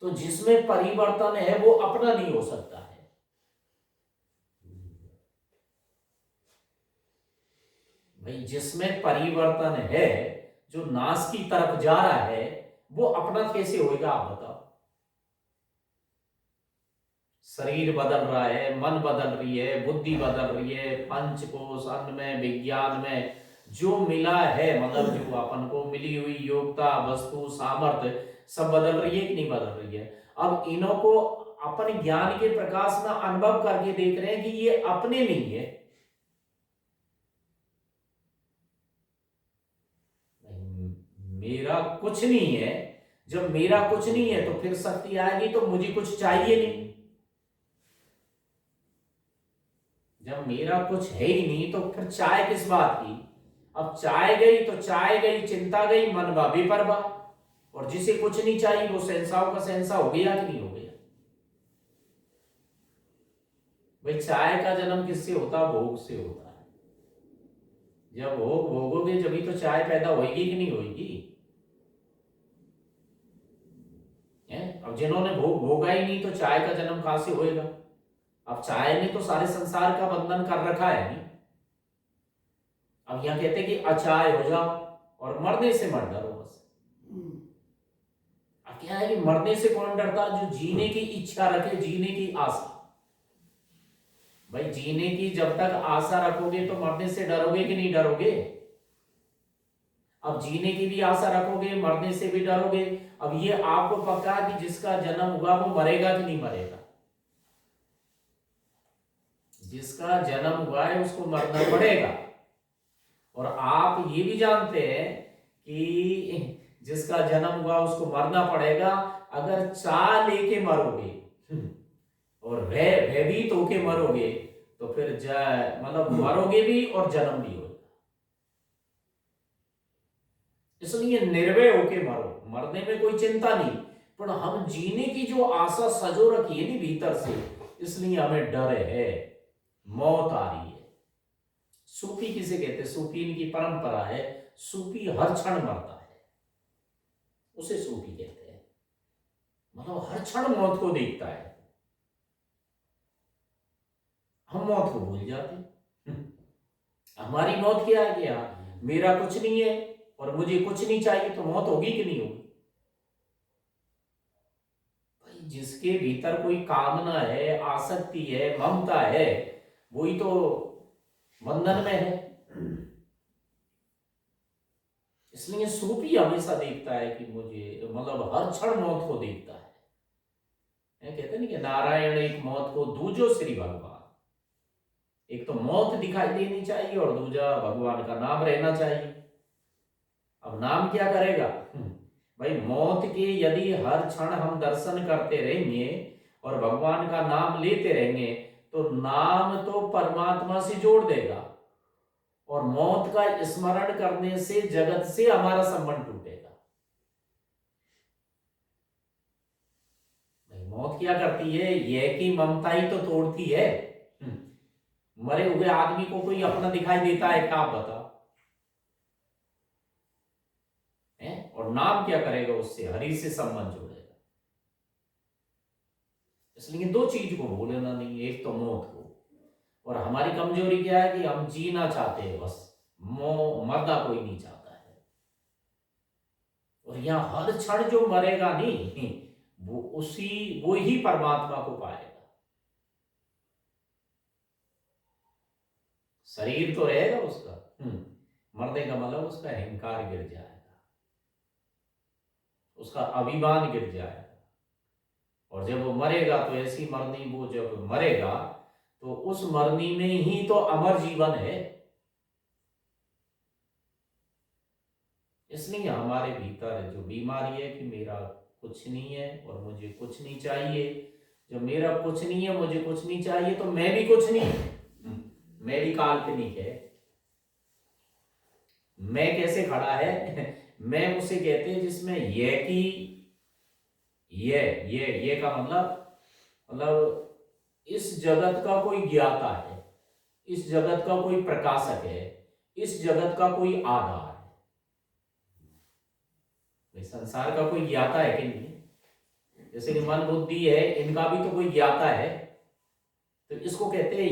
तो जिसमें परिवर्तन है वो अपना नहीं हो सकता है। भाई जिसमें परिवर्तन है, जो नाश की तरफ जा रहा है, वो अपना कैसे होएगा आप बताओ? शरीर बदल रहा है, मन बदल रही है, बुद्धि बदल रही है, पंचकोश, अन्न में, विज्ञान में जो मिला है, मतलब जो अपन को मिली हुई योग्यता, वस्तु, सामर्थ्य सब बदल रही है कि नहीं बदल रही है? अब इन्हों को अपन ज्ञान के प्रकाश में अनुभव करके देख रहे हैं कि ये अपने नहीं है। मेरा कुछ नहीं है। जब मेरा कुछ नहीं है तो फिर शक्ति आएगी तो मुझे कुछ चाहिए नहीं। जब मेरा कुछ है ही नहीं तो फिर चाय किस बात की? अब चाय गई तो चाय गई, चिंता गई, मन बेपरवाह। और जिसे कुछ नहीं चाहिए वो शहंशाह का शहंशाह हो गया कि नहीं हो गया? भाई चाय का जन्म किससे होता? भोग से होता है। जब भोग भोगोगे जभी तो चाय पैदा होगी कि नहीं होगी? अब जिन्होंने भोग भोगा ही नहीं तो चाय का जन्म कहां से होएगा? अब चाय ने तो सारे संसार का बंधन कर रखा है नहीं। अब यहां कहते कि अचाय हो जाओ और मरने से मर डरो बस। अब क्या है कि मरने से कौन डरता? जो जीने की इच्छा रखे, जीने की आशा। भाई जीने की जब तक आशा रखोगे तो मरने से डरोगे कि नहीं डरोगे? अब जीने की भी आशा रखोगे, मरने से भी डरोगे। अब ये आपको पक्का है कि जिसका जन्म हुआ वो मरेगा कि नहीं मरेगा? जिसका जन्म हुआ है उसको मरना पड़ेगा। और आप ये भी जानते हैं कि जिसका जन्म हुआ उसको मरना पड़ेगा। अगर चाह लेके मरोगे और भयभीत होके मरोगे तो फिर मतलब मरोगे भी और जन्म भी होगा। इसलिए निर्भय होके मरो, मरने में कोई चिंता नहीं। पर हम जीने की जो आशा सजो रखी है नी भीतर से, इसलिए हमें डर है, मौत आ रही है। सूफी किसे कहते हैं? सूफी इनकी परंपरा है, सूफी हर क्षण मरता है, उसे सूफी कहते हैं। मतलब हर क्षण मौत को देखता है। हम मौत को भूल जाते हैं। हमारी मौत क्या है? क्या मेरा कुछ नहीं है और मुझे कुछ नहीं चाहिए, तो मौत होगी कि नहीं होगी? भाई जिसके भीतर कोई कामना है, आसक्ति है, ममता है, वही तो बंधन में है। इसलिए सूफी हमेशा देखता है कि मुझे, मतलब हर क्षण मौत को देखता है। कहते नहीं कि नारायण एक मौत को दूजो श्री भगवान। एक तो मौत दिखाई देनी चाहिए और दूजा भगवान का नाम रहना चाहिए। अब नाम क्या करेगा? भाई मौत के यदि हर क्षण हम दर्शन करते रहेंगे और भगवान का नाम लेते रहेंगे, तो नाम तो परमात्मा से जोड़ देगा, और मौत का स्मरण करने से जगत से हमारा संबंध टूटेगा। भाई मौत क्या करती है? यह कि ममता ही तो तोड़ती है। मरे हुए आदमी को कोई अपना दिखाई देता है क्या? आप बताओ। और नाम क्या करेगा? उससे हरि से संबंध जोड़ेगा। इसलिए दो चीज को भूलना नहीं है, एक तो मौत को, और हमारी कमजोरी क्या है कि हम जीना चाहते हैं बस, मरना कोई नहीं चाहता है। और यहां हर क्षण जो मरेगा नहीं, वो ही परमात्मा को पाएगा। शरीर तो रहेगा उसका, मरने का मतलब उसका अहंकार गिर जाएगा, उसका अभिमान गिर जाएगा। और जब वो मरेगा तो ऐसी मरनी, वो जब मरेगा तो उस मरनी में ही तो अमर जीवन है। इसलिए हमारे भीतर जो बीमारी है कि मेरा कुछ नहीं है और मुझे कुछ नहीं चाहिए, जब मेरा कुछ नहीं है, मुझे कुछ नहीं चाहिए, तो मैं भी कुछ नहीं। मैं भी काल्पनिक है। मैं कैसे खड़ा है? मैं उसे कहते हैं जिसमें ये की ये का मतलब इस जगत का कोई ज्ञाता है, इस जगत का कोई प्रकाशक है, इस जगत का कोई आधार है। भाई संसार का कोई ज्ञाता है कि नहीं? जैसे कि मन बुद्धि है, इनका भी तो कोई ज्ञाता है। तो इसको कहते हैं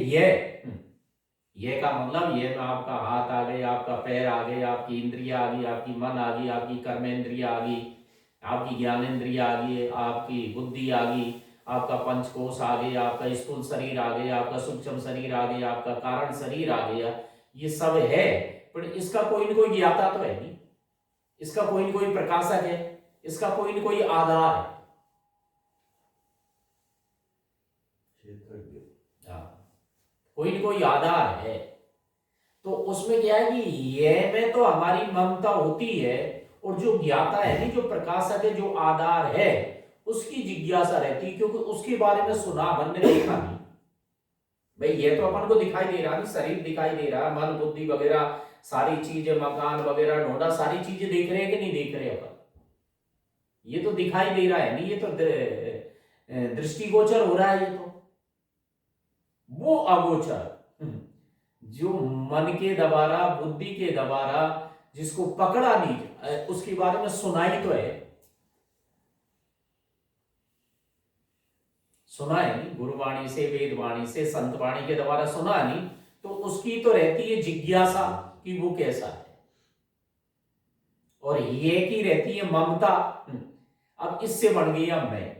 ये का मतलब, ये में आपका हाथ आ गए, आपका पैर आ गए, आपकी इंद्रिया आ गई, आपकी मन आ गई, आपकी कर्मेंद्रिया आ गई, आपकी ज्ञानेन्द्रिया आ गई, आपकी बुद्धि आ गई, आपका पंचकोश आ गया, आपका स्थूल शरीर आ गया, आपका सूक्ष्म शरीर आ गया, आपका कारण शरीर आ गया। ये सब है, पर इसका कोई न कोई ज्ञाता तो है नहीं, इसका कोई न कोई प्रकाशक है, इसका कोई न कोई आधार है। कोई न कोई आधार है। तो उसमें क्या है कि ये में तो हमारी ममता होती है, और जो ज्ञाता है नहीं, जो प्रकाशक है, जो आधार है, उसकी जिज्ञासा रहती है, क्योंकि उसके बारे में सुना, मन ने देखा नहीं। भाई ये तो अपन को दिखाई दे रहा नहीं, शरीर दिखाई दे रहा, मन बुद्धि वगैरह सारी चीजें, मकान वगैरह, ढोंढा, सारी चीजें देख रहे हैं कि नहीं देख रहे अपन? ये तो दिखाई दे रहा है नहीं, ये तो दृष्टिगोचर हो रहा है। ये तो वो अगोचर, जो मन के द्वारा, बुद्धि के द्वारा जिसको पकड़ा नहीं, उसके बारे में सुनाई तो है, सुना है नहीं, गुरुवाणी से, वेदवाणी से, संतवाणी के द्वारा सुना नहीं, तो उसकी तो रहती है जिज्ञासा कि वो कैसा है, और ये की रहती है ममता। अब इससे बढ़ गई अब मैं,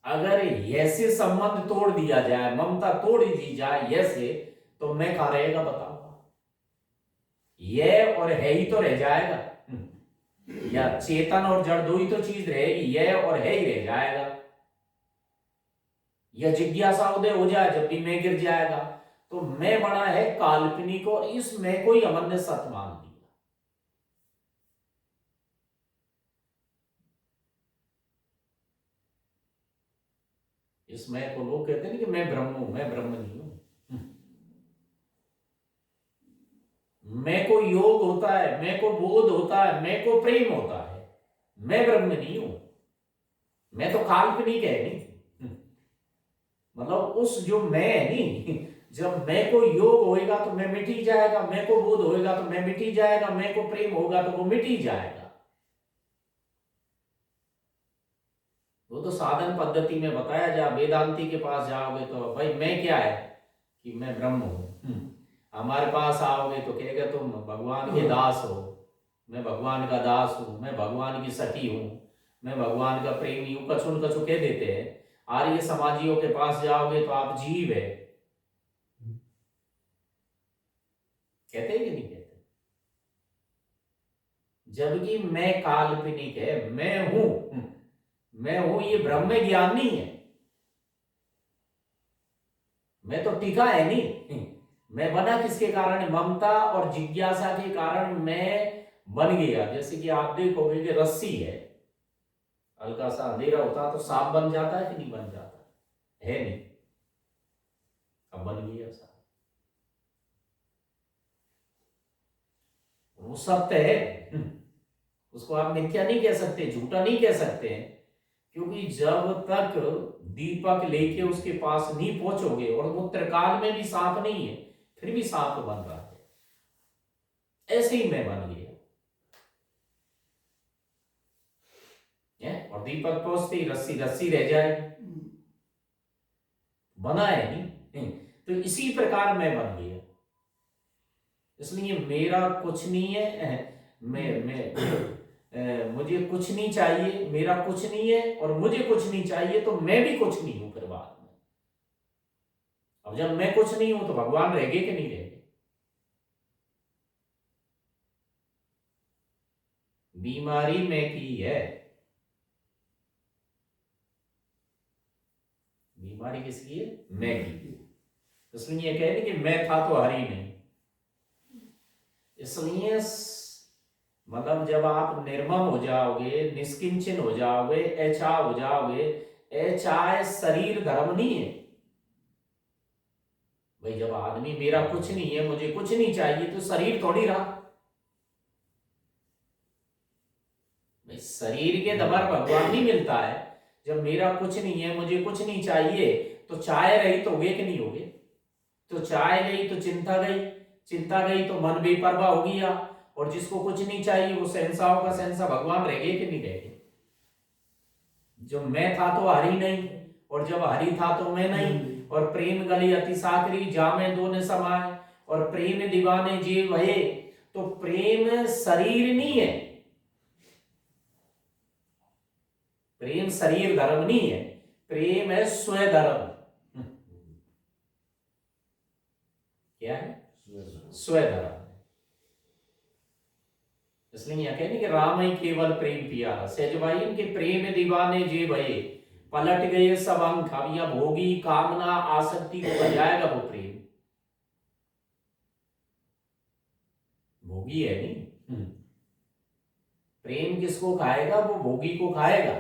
अगर ये से संबंध तोड़ दिया जाए, ममता तोड़ दी जाए ये से, तो मैं कहां रहेगा बताओ? ये और है ही तो रह जाएगा, या चेतन और जड़ दो ही तो चीज रहेगी, ये और है ही रह जाएगा। या जिज्ञासा उदय हो जाए जब भी मैं गिर जाएगा, तो मैं बना है काल्पनिक, और इस मैं को ही अमन ने सत्य मान दिया। इस मैं को लोग कहते हैं कि मैं ब्रह्म हूं, मैं ब्रह्म नहीं हूं। मैं को योग होता है, मैं को बोध होता है, मैं को प्रेम होता है, मैं ब्रह्म नहीं हूं, मैं तो काल्पनिक है नहीं। मतलब उस जो मैं है नहीं, जब मैं को योग होएगा तो मैं मिट ही जाएगा, मैं को बोध होएगा तो मैं मिट ही जाएगा, मैं को प्रेम होगा तो वो मिट ही जाएगा। वो तो साधन पद्धति में बताया जा, वेदांती के पास जाओगे तो भाई मैं क्या है कि मैं ब्रह्म हूं। हमारे पास आओगे तो कहेगा तुम भगवान के दास हो, मैं भगवान का दास हूं, मैं भगवान की सखी हूं, मैं भगवान का प्रेमी हूं, कछुन कछु कह देते हैं। आर्य समाजियों के पास जाओगे तो आप जीव है, कहते हैं कि नहीं कहते? जबकि मैं काल्पनिक है, मैं हूं ये ब्रह्म ज्ञान नहीं है। मैं तो टिका है नहीं, मैं बना किसके कारण? ममता और जिज्ञासा के कारण मैं बन गया। जैसे कि आप देखोगे कि रस्सी है, हल्का सा अंधेरा होता तो सांप बन जाता है कि नहीं बन जाता? है नहीं, अब बन गया सांप। वो सत्य है, उसको आप मिथ्या नहीं कह सकते, झूठा नहीं कह सकते हैं। क्योंकि जब तक दीपक लेके उसके पास नहीं पहुंचोगे, और वो त्रिकाल में भी सांप नहीं है, फिर भी सांप बन रहा है। ऐसे ही मैं बन गया है, और दीपक पहुंचते ही रस्सी रस्सी रह जाए, बना है नहीं। तो इसी प्रकार मैं बन गया। इसलिए मेरा कुछ नहीं है, मुझे कुछ नहीं चाहिए, मेरा कुछ नहीं है और मुझे कुछ नहीं चाहिए, तो मैं भी कुछ नहीं हूं फिर बाद में। अब जब मैं कुछ नहीं हूं तो भगवान रहेंगे कि नहीं रहेंगे? बीमारी मैं की है, बीमारी किसकी है? मैं की। इसलिए ये कहते कि मैं था तो हरी नहीं। इसलिए मतलब जब आप निर्मम हो जाओगे, निष्किंचन हो जाओगे, ऐसा हो जाओगे, ऐसा शरीर धर्म नहीं है भाई। जब आदमी मेरा कुछ नहीं है, मुझे कुछ नहीं चाहिए, तो शरीर थोड़ी रहा भाई। शरीर के दबार भगवान नहीं मिलता है। जब मेरा कुछ नहीं है, मुझे कुछ नहीं चाहिए, तो चाय रही तो होगे कि नहीं होगे? तो चाय गई तो चिंता गई, चिंता गई तो मन बेपरवाह हो गया, और जिसको कुछ नहीं चाहिए वो शहंशाहों का शहंशाह भगवान रह गए कि नहीं रह गए? जो मैं था तो हरि नहीं, और जब हरि था तो मैं नहीं। और प्रेम गली अति साकरी, जामे दोने समाए, और प्रेम दीवाने जीव भये। तो प्रेम शरीर नहीं है, प्रेम शरीर धर्म नहीं है, प्रेम है स्वधर्म। क्या है? स्वधर्म। इसलिए यह कहने कि राम ही केवल प्रेम पियारा, सहजवाई के प्रेम दीवाने जे भये, पलट गए सब अंक। अब यह भोगी कामना आसक्ति को बजाएगा वो प्रेम। भोगी है नहीं, प्रेम किसको खाएगा? वो भोगी को खाएगा।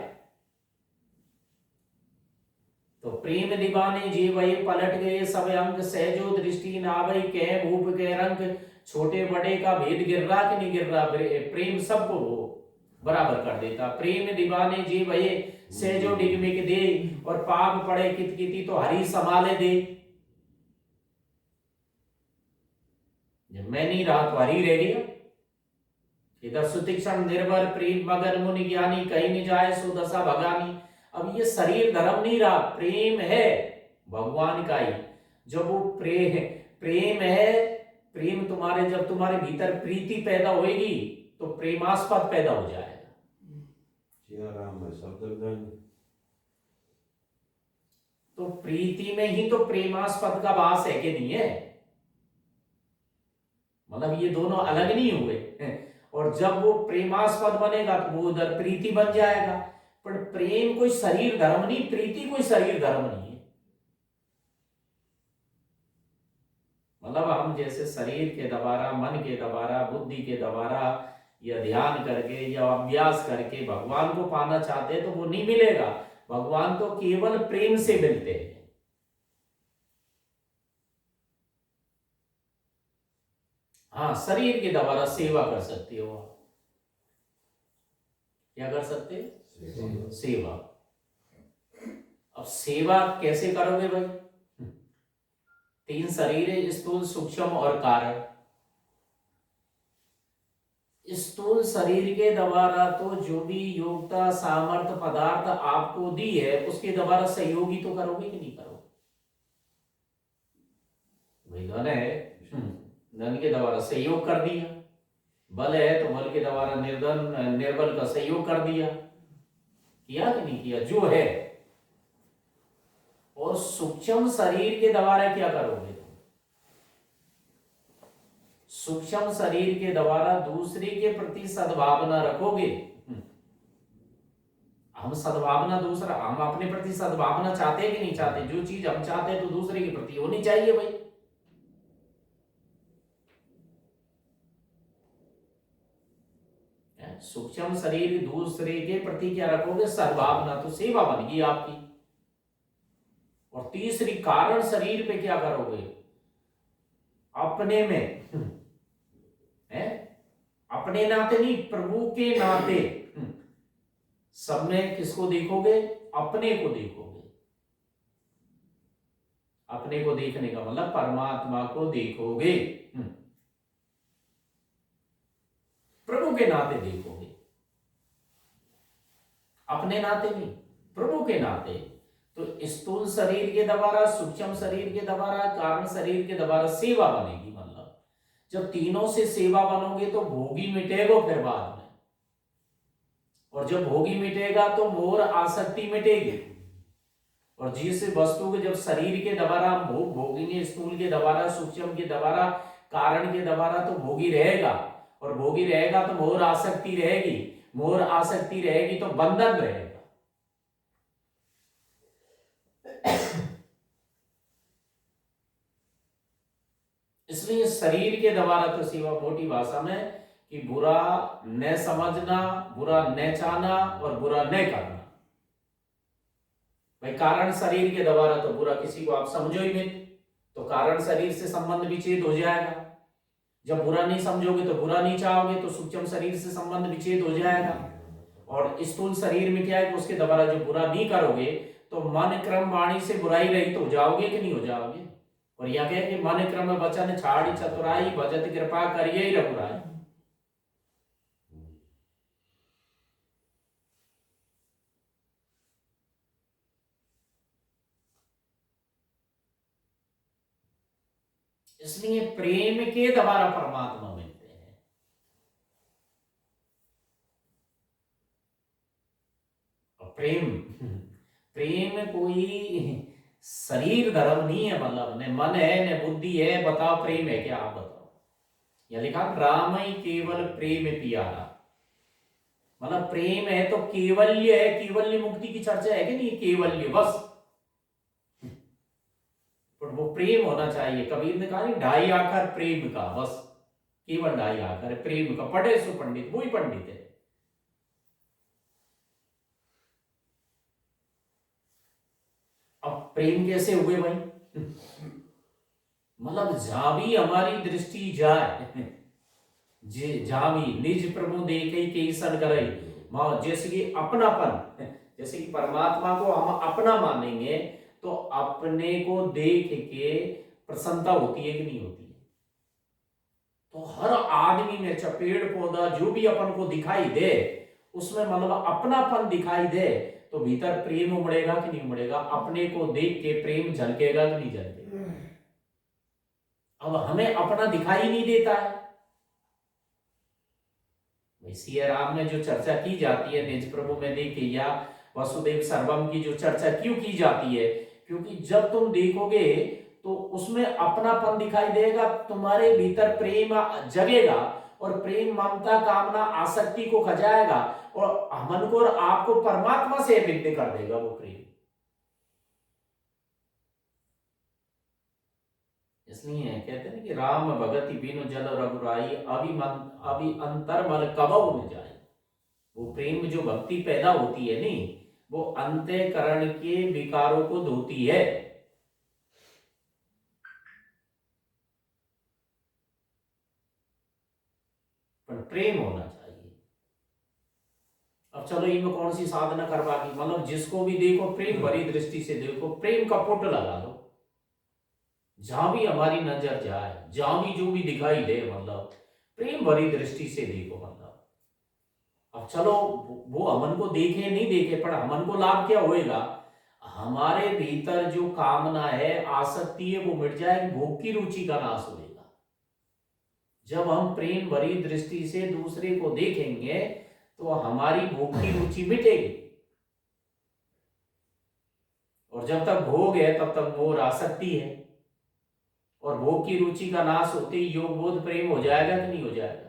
तो प्रेम दीवाने जे भये, पलट गए सब अंक। सहजो दृष्टि नावई, कह भूप के रंग। छोटे बड़े का भेद गिर रहा कि नहीं गिर रहा? प्रेम सबको वो बराबर कर देता। प्रेम दीवाने जे भये, सहजो डिगमिग दे, और पाप पड़े कित किति तो हरि संभाले दे। जब मैं नहीं रहा तो हरि रह गया। इधर सुतीक्षण निर्भर प्रेम मगन मुनि ज्ञानी, कहीं नहीं जाए सो दशा भगानी। अब ये शरीर धर्म नहीं रहा, प्रेम है भगवान का ही। जब वो प्रेम है, प्रेम तुम्हारे, जब तुम्हारे भीतर प्रीति पैदा होएगी तो प्रेमास्पद पैदा हो जाएगा। तो प्रीति में ही तो प्रेमास्पद का वास है कि नहीं है? मतलब ये दोनों अलग नहीं हुए। और जब वो प्रेमास्पद बनेगा तो वो उधर प्रीति बन जाएगा। पर प्रेम कोई शरीर धर्म नहीं, प्रीति कोई शरीर धर्म नहीं है। मतलब हम जैसे शरीर के द्वारा, मन के द्वारा, बुद्धि के द्वारा, या ध्यान करके या अभ्यास करके भगवान को पाना चाहते हैं तो वो नहीं मिलेगा। भगवान तो केवल प्रेम से मिलते हैं। हाँ, शरीर के द्वारा सेवा कर सकते हो। क्या कर सकते? सेवा। अब सेवा कैसे करोगे भाई? 3 शरीर है, स्थूल, सूक्ष्म और कारण। स्थूल शरीर के द्वारा तो जो भी योग्यता, सामर्थ्य, पदार्थ आपको दी है, उसके द्वारा सहयोगी तो करोगे कि नहीं करोगे? भाई धन है, धन के द्वारा सहयोग कर दिया। बल है तो बल के द्वारा निर्धन निर्बल का सहयोग कर दिया। किया कि नहीं किया? जो है। और सूक्ष्म शरीर के द्वारा क्या करोगे? सूक्ष्म शरीर के द्वारा दूसरे के प्रति सद्भावना रखोगे। हम सद्भावना दूसरा, हम अपने प्रति सद्भावना चाहते हैं कि नहीं चाहते? जो चीज हम चाहते हैं तो दूसरे के प्रति होनी चाहिए भाई। सूक्ष्म शरीर दूसरे के प्रति क्या रखोगे? सद्भावना, तो सेवा बन गई आपकी। और तीसरी कारण शरीर पे क्या करोगे? अपने में है, अपने नाते नहीं, प्रभु के नाते। सब में किसको देखोगे? अपने को देखोगे। अपने को देखने का मतलब परमात्मा को देखोगे। प्रभु के नाते देखोगे, अपने नाते नहीं, प्रभु के नाते। तो स्थूल शरीर के द्वारा, सूक्ष्म शरीर के द्वारा, कारण शरीर के द्वारा सेवा बनेगी। मतलब जब तीनों से सेवा बनोगे तो भोगी मिटेगा फिर बाद में। और जब भोगी मिटेगा तो मोर आसक्ति मिटेगी। और जिस वस्तु के जब शरीर के द्वारा हम भोग भोगेंगे, स्थूल के द्वारा, सूक्ष्म के द्वारा, कारण के द्वारा, तो भोगी रहेगा। और भोगी रहेगा तो मोर आसक्ति रहेगी। मोर आसक्ति रहेगी तो बंधन रहेगा। इसलिए शरीर के द्वारा तो सेवा, मोटी भाषा में, कि बुरा न समझना, बुरा न चाहना और बुरा न करना। भाई कारण शरीर के द्वारा तो बुरा किसी को आप समझो ही नहीं, तो कारण शरीर से संबंध विच्छेद हो जाएगा। जब बुरा नहीं समझोगे तो बुरा नहीं चाहोगे, तो सूक्ष्म शरीर से संबंध विच्छेद हो जाएगा। और स्थूल शरीर में क्या है कि उसके द्वारा जो बुरा नहीं करोगे तो मन क्रम वाणी से बुराई रहित हो जाओगे कि नहीं हो जाओगे? और यह कहे कि मन क्रम वचन छाड़ी चतुराई, भजत कृपा करिए रघुराई। इसलिए प्रेम के द्वारा परमात्मा मिलते हैं। और प्रेम प्रेम कोई शरीर धर्म नहीं है। मतलब न मन है न बुद्धि है। बताओ प्रेम है क्या? आप बताओ। यह लिखा राम ही केवल प्रेम प्यारा। मतलब प्रेम है तो केवल्य है। केवल्य मुक्ति की चर्चा है कि नहीं? केवल्य बस, पर वो प्रेम होना चाहिए। कबीर ने कहा नहीं, ढाई आकर प्रेम का, बस केवल ढाई आकर प्रेम का। पढ़े सो पंडित, वही पंडित है। अब प्रेम कैसे हुए भाई? मतलब जहां भी हमारी दृष्टि जाए, जहां भी निज प्रभु देखे के सन करे। जैसे कि अपनापन, जैसे कि परमात्मा को हम अपना मानेंगे तो अपने को देख के प्रसन्नता होती है कि नहीं होती है? तो हर आदमी में, चाहे पेड़ पौधा जो भी अपन को दिखाई दे, उसमें मतलब अपनापन दिखाई दे तो भीतर प्रेम उमड़ेगा कि नहीं उमड़ेगा? अपने को देख के प्रेम झलकेगा कि नहीं झलकेगा? अब हमें अपना दिखाई नहीं देता है। सिया राम में जो चर्चा की जाती है निज प्रभु में देखे या वसुदेव सर्वम की जो चर्चा क्यों की जाती है? क्योंकि जब तुम देखोगे तो उसमें अपनापन दिखाई देगा, तुम्हारे भीतर प्रेम जगेगा और प्रेम, ममता, कामना, आसक्ति को खजाएगा और मन को और आपको परमात्मा से अभिन्न कर देगा वो प्रेम। इसलिए कहते हैं कि राम भगति बिनु जल रघुराई, अभी अंतर मल कबहु न जाए। वो प्रेम जो भक्ति पैदा होती है नहीं, वो अंतःकरण के विकारों को धोती है। पर प्रेम होना चाहिए। अब चलो इनमें कौन सी साधना करवा की, मतलब जिसको भी देखो प्रेम भरी दृष्टि से देखो, प्रेम का पुट लगा लो, जहां भी हमारी नजर जाए, जहां भी जो भी दिखाई दे, मतलब प्रेम भरी दृष्टि से देखो। मतलब अब चलो वो हमन को देखे नहीं देखे, पर हमन को लाभ क्या होएगा, हमारे भीतर जो कामना है, आसक्ति है, वो मिट जाएगी, भोग की रुचि का नाश होएगा। जब हम प्रेम भरी दृष्टि से दूसरे को देखेंगे तो हमारी भोग की रुचि मिटेगी, और जब तक भोग है तब तक मोह आसक्ति है, और भोग की रुचि का नाश होते ही योग बोध प्रेम हो जाएगा कि नहीं हो जाएगा।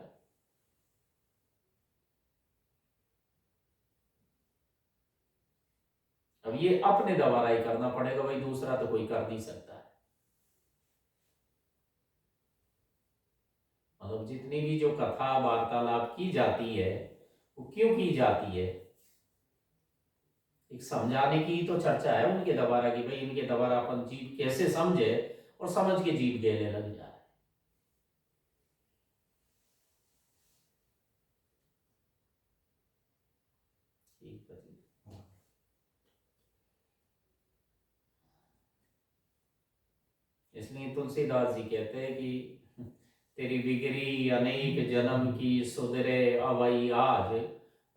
अब ये अपने द्वारा ही करना पड़ेगा भाई, दूसरा तो कोई कर नहीं सकता है। मतलब जितनी भी जो कथा वार्तालाप की जाती है वो क्यों की जाती है, एक समझाने की तो चर्चा है उनके द्वारा कि भाई इनके द्वारा अपन जीव कैसे समझे और समझ के जीव गहने लग जाए। इसलिए तुलसीदास जी कहते हैं कि तेरी बिगड़ी अनेक जन्म की सुधरे अवई आज,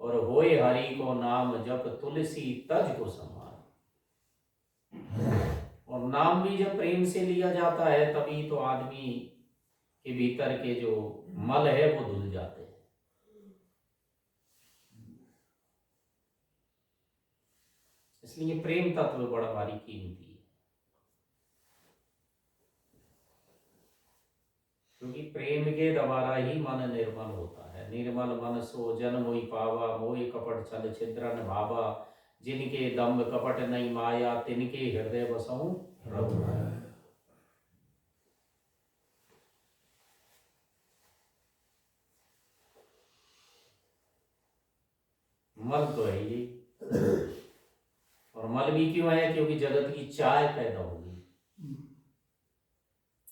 और होए हरि को नाम जप तुलसी तज को समान। और नाम भी जब प्रेम से लिया जाता है तभी तो आदमी के भीतर के जो मल है वो धुल जाते हैं। इसलिए प्रेम तत्व बड़ा भारी कीमती है, क्योंकि प्रेम के द्वारा ही मन निर्मल होता है। निर्मल मन सो जन मोहि पावा, मोहि कपट छल छिद्रन भावा, जिनके दम्भ कपट नहीं माया, तिनके हृदय बसऊं प्रभु। मल तो है ये, और मल भी क्यों है, क्योंकि जगत की चाय पैदा होगी।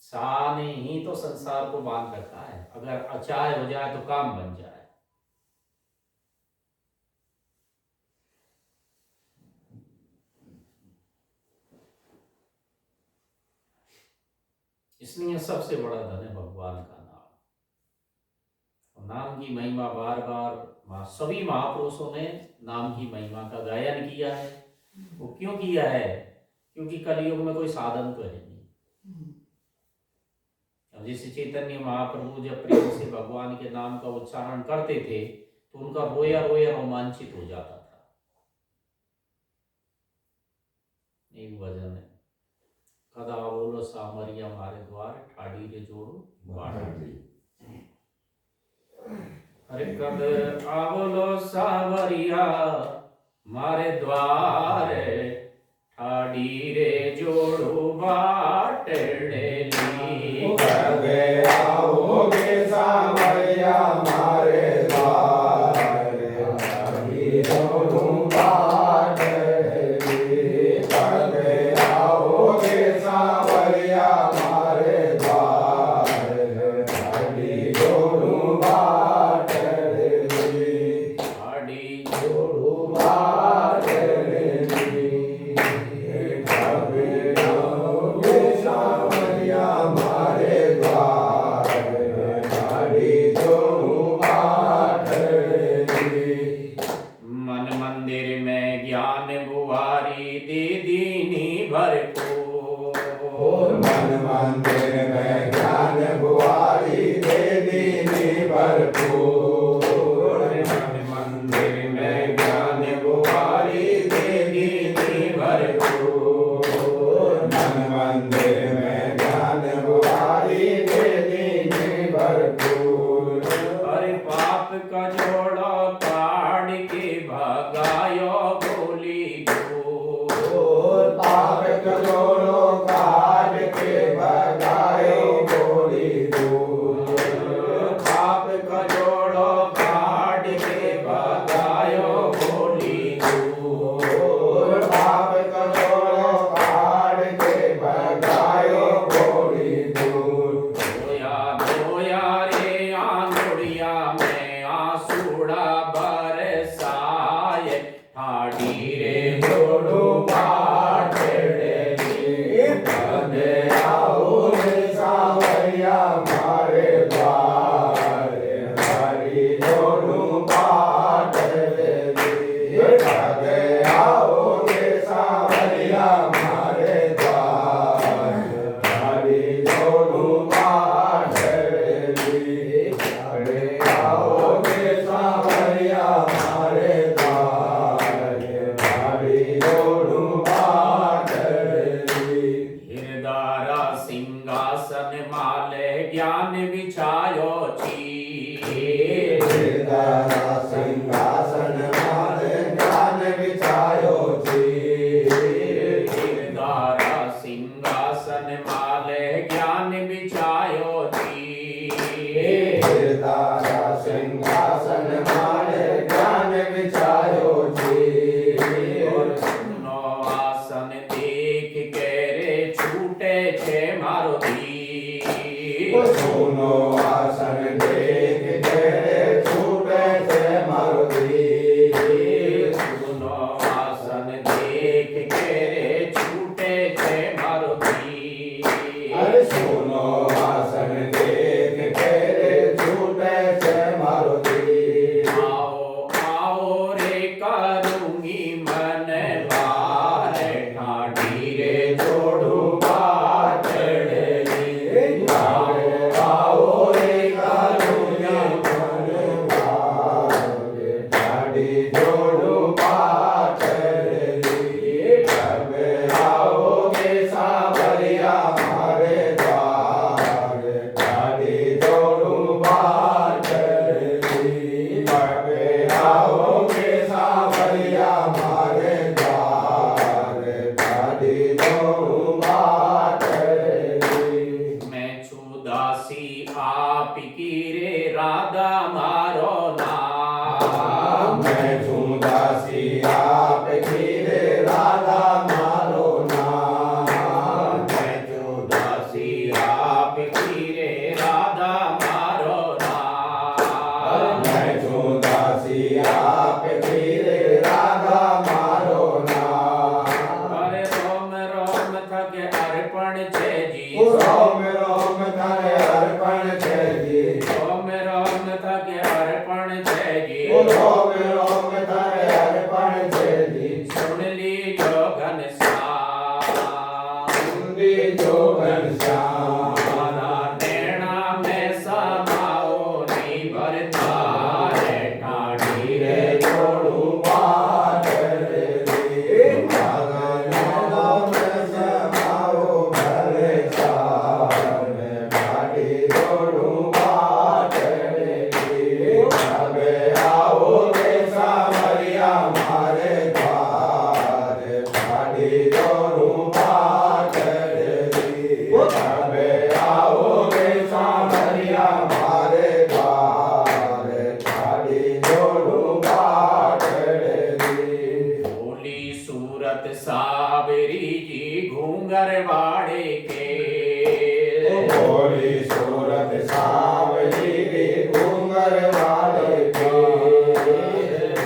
सा ने ही तो संसार को बांध रखा है, अगर अचाय हो जाए तो काम बन जाए। इसलिए सबसे बड़ा धन है भगवान का नाम। नाम की महिमा बार बार सभी महापुरुषों ने नाम की महिमा का गायन किया है। वो क्यों किया है, क्योंकि कलयुग में कोई साधन तो है नहीं। अब जैसे चैतन्य महाप्रभु जब प्रेम से भगवान के नाम का उच्चारण करते थे तो उनका रोया रोया रोमांचित हो जाता था। एक भजन है, कदा बोलो सामरिया मारे द्वार, ठाड़ी रे जोड़ो बाड़ी। अरे कद आवलो सावरिया मारे द्वार, ठाड़ी रे जोड़ो बाटड़े ली। कद आओगे सावरिया मारे द्वार, ठाड़ी जोड़ो बाटड़े ली। कद आओगे सावरिया मारे द्वार, ठाड़ी जोड़ो धोया धोया रे आंगुड़िया में आंसू बिछायो छी तारा सिंहासन माले ज्ञान बिछायो छी तारा सिंहासन माले ज्ञान बिछायो छी तारा सिंहासन माले ज्ञान बिछायो छी और सुनो आसन देख के रे छूटे छे मारो दी सुनो आसन देख के छूटे से मारुति सुनो आसन देख के रे छूटे छे मारो दी अरे सुनो आसन देख के छूटे से मारुति आओ आओ रे करूंगी मन बार ठाठी रे छोड़ू बात आओ आओ रे कारुण्य मन भागे ठाडी जोड़ू बात कब आओगे सावरिया मारे द्वार ठाडी जोड़ू बात कब आओगे सावरिया मारे द्वार ठाडी जोड़ू बात मैं छुदासी आप की रे राधा मारो नाम मैं दासी आप की रे राधा मारो नाम मैं छुदासी आप की रे राधा मारो नाम मैं दासी आप की रे राधा मारो नाम अरे रोम रोम थके अर्पण छे जी रोम रोम थारे अर्पण छे जी रोम रोम थके अर्पण छे जी रोम रोम थारे अर्पण छे जी सुन लीजो घनश्याम सुंदी जो घनश्याम मारा नैना में समाओ नी भरता रे ठाठी रे जोड़ू बात रे नागनाओ में समाओ भले सार में भाटी जोड़ू बात रे कबे आओगे सावरिया मारे द्वार भाटी जोड़ू बात रे कबे आओगे सावरिया मारे द्वार भाटी जोड़ू बात रे भोली सूरत सावरी जी घूंगर वाड़े के भोली सूरत सावरी रे घूंगर वाले के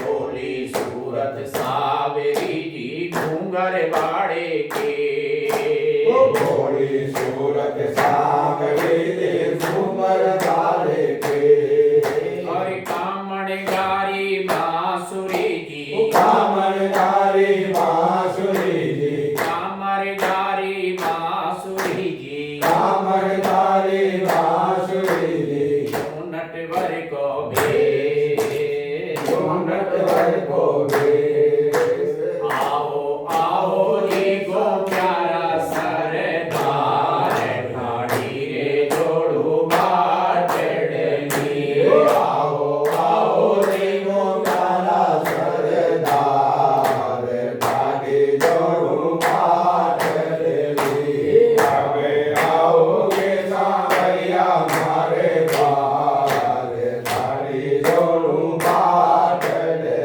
भोली सूरत सावरी जी घूंगर वाड़े के भोली सूरत सावरी रे घूंगर वाले के और कामण गारी बांसुरी जी कामनकारी बांसुरी जी कामर गारी बांसुरी जी कामनकारी बांसुरी जी नटवर को भे नटवर को भी आओ आओ रे गो प्यारा सरदार ठाठी रे जोड़ू बाट डली आओ आओ रे गो प्यारा सरदार भागे जोड़ू बात रे कबे आओगे सावरिया मारे द्वार भागे जोड़ू बात रे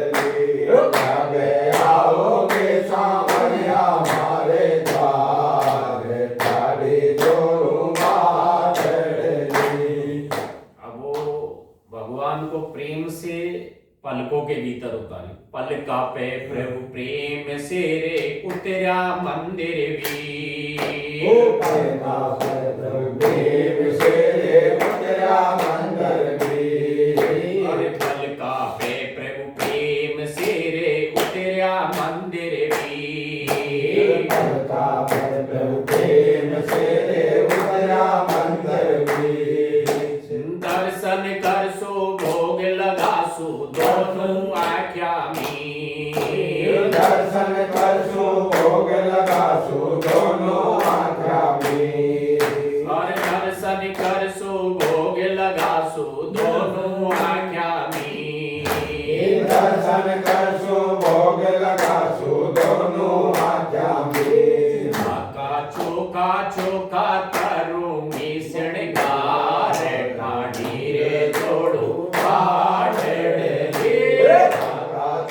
कबे आओगे सावरिया मारे द्वार भागे जोड़ू बात रे अब वो भगवान को प्रेम से पलकों के भीतर उतारी पल कापे प्रभु प्रेम से रे उतरा मंदिर भी अरे पल कापे प्रभु प्रेम से रे उतरा मंदिर भी दर्शन कर सो भोग लगा सो दोनों आख्या में दर्शन कर सो भोग लगा सो दोनों आँखा में और दर्शन कर सो भोग लगा લખાશું દોનું આખ્યામી દર્શન કરશું ભોગ લગાશું દોનું આખ્યામી કાકા ચોખા તરુંગી શણગાર ઢાઢી રે જોડું પાટડે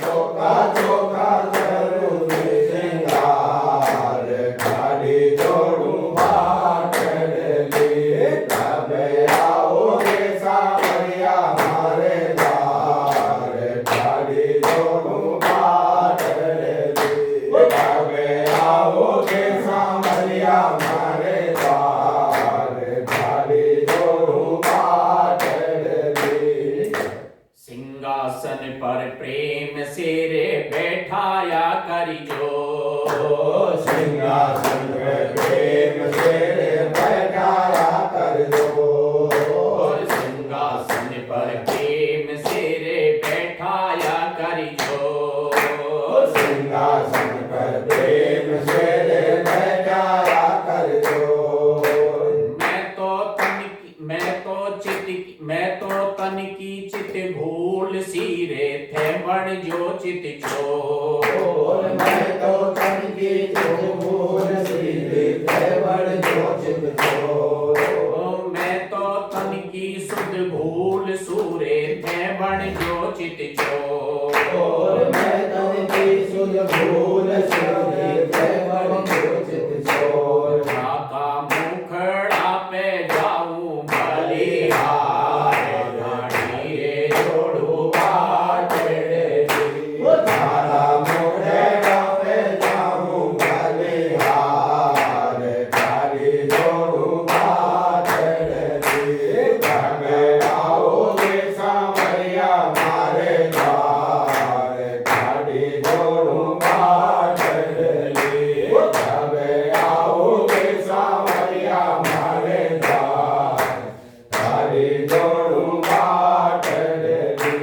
ચોખા કરું શિંગાર ગાડી જોડું પાટડલી તમે આવો કે સાવરિયા મારે દ્વાર ગાડી જોડું પાટડલી તમે આવો કે સાવરિયા મારે દ્વાર ગાડી જોડું પાટડલી સિંહાસન પર પ્રેમ से रे बैठाया करियो सिंहासन पे प्रेम से बैठाया कर दो सिंहासन पर प्रेम से रे बैठाया करियो सिंहासन पर प्रेम से बैठाया कर दो तन की चित भूल सी रे थे बण जो चित चोर मैं तो तन की चित भूल सी थे बड़ जो चित छोर मैं तो तन की सुध भूल सूरे थे बण जो चित चोर मैं तन की सुध भूल सी थे बड़ जो चित छोर काका मुखड़ा पे जाऊं बलिहार ढाढी रे जोड़ू तारा मोरे पे जाऊं बलिहार गाड़ी जोड़ू पाटड़ी તમે आओगे सावरिया मारे द्वार गाड़ी जोड़ू पाटड़ी તમે आओगे सावरिया मारे द्वार गाड़ी जोड़ू पाटड़ी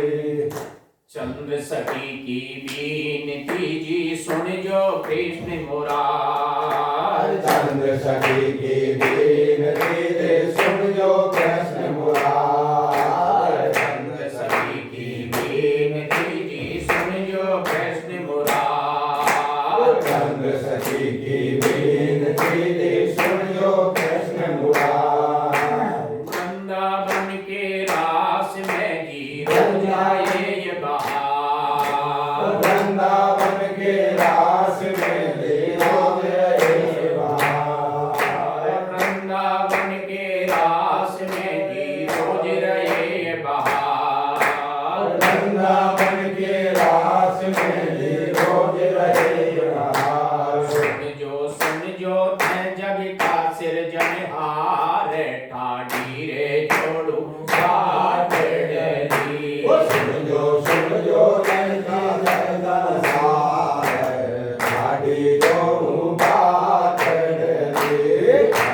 चंद्र सखी की बीनती जी सुन जो कृष्ण मुरार चंद्र सखी की बीनती दे सुन जो कृष्ण मुरार चंद्र सखी की बीनती जी सुन जो कृष्ण मुरार चंद्र सखी की बीनती दे सुन जो कृष्ण मुरार वृंदावन के रास में गिर जाए ये बहार वृंदावन के रास में लीला रहे बहार वृंदावन के रास में रोज रहे ये बहार वृंदावन के रास में रोज रहे बहार सुन जो तै जग का सिरजनहार ठाडी रे जोड़ू पाटड़ी सुन जो लड़का लड़का सार गाड़ी जोड़ू पाटड़ी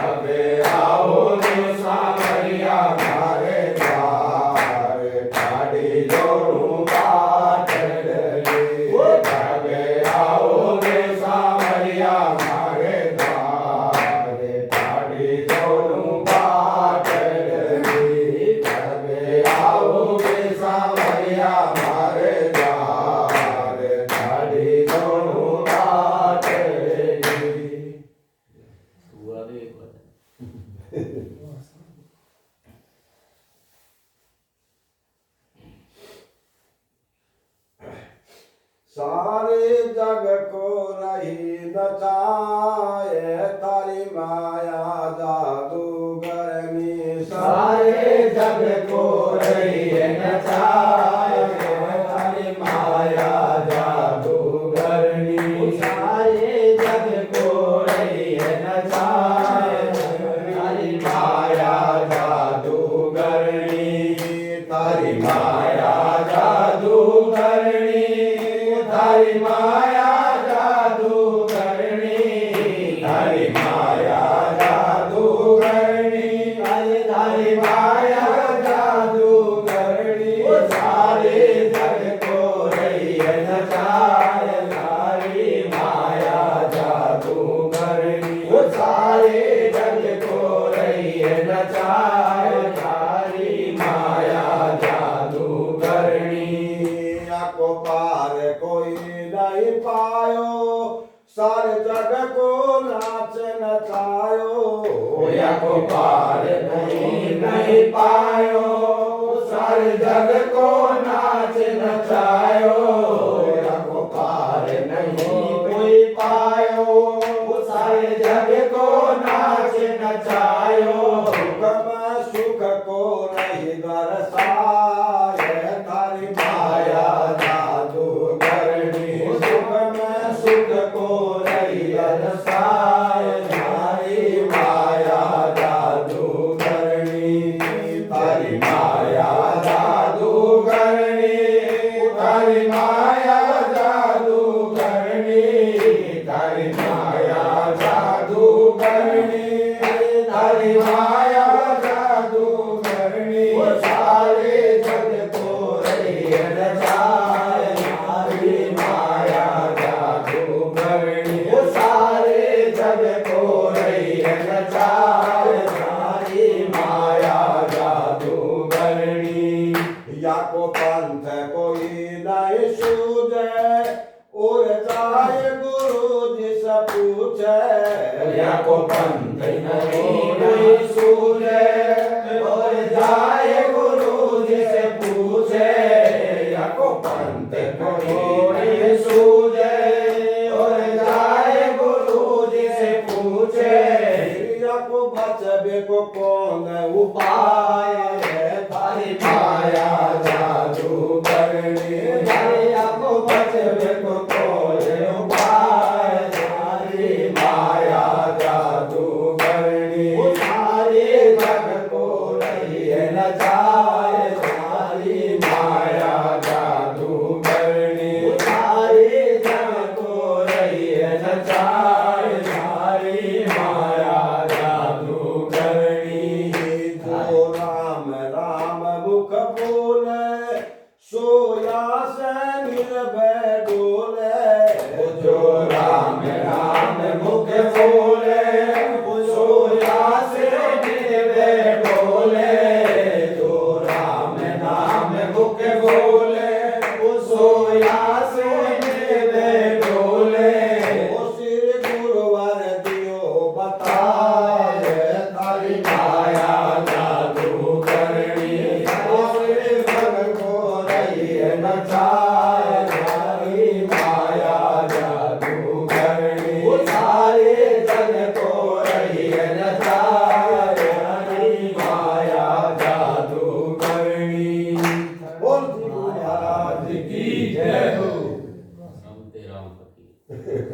अबे आओगे सावरिया मारे द्वार गाड़ी जोड़ू पाटड़ी अबे आओगे सावरिया मारे द्वार गाड़ी जोड़ू पाटड़ी अबे आओगे सावरिया मारे द्वार गाड़ी जोड़ू पाटड़ी हुआ देख सारे जग को रही नचाए तारी माया जादूगरनी सारे जग को रही नचाए तारी माया जादूगरनी सारे जग को रही नचाए तारी माया जादूगरनी तारी माया जादूगरनी तारी माया जादूगरनी तारी माया जादूगरनी तारी माया जादूगरनी सारे जग को रही नचाए तारी माया जादूगरनी सारे जग को रही नचाए तारी माया सारे जग को नाच नचायो या को पार नहीं पायो सारे जग को नाच नचायो या को पार नहीं कोई पायो सारे जग को नाच नचायो सुख को नहीं दर्शाए तारी माया जादू करनी सुख को नहीं दर्शाए तारी माया जादू करनी तारी माया जादू करनी तारी माया जादू करनी तारी माया जादू करनी तारी माया जादू करनी सारे जग को रही नचाए तारी माया जादू करनी सारे जग को रही नचाए तारी माया जादू करनी या को पंथ कोई नहीं सूझे और जाए गुरु जी से पूछे या को पंथ नहीं सूझे और जाए गुरु जी से पूछे या को पंथ नहीं सूझे और जाए गुरु जी से पूछे या को बचबे को कौन उपाय तारी माया जादू करनी या को बचबे को कौन उपाय तारी माया जादू करनी सारे जग को रही नचाए तारी माया जादू करनी सारे जग को रही नचाए तारी माया जादू करनी जो राम राम मुख बोले सोया से निर्भय डोले जो राम राम मुख बोले सोया से निर्भय डोले जो राम नाम मुख बोले सोया से निर्भय डोले श्री गुरुवर दियो बताए तारी माया जादू करनी सारे जग को रही नचाए तारी माया जादू करनी सारे जग को रही नचाए तारी माया जादू करनी बोल गुरु महाराज की जय हो रमते राम फकीर।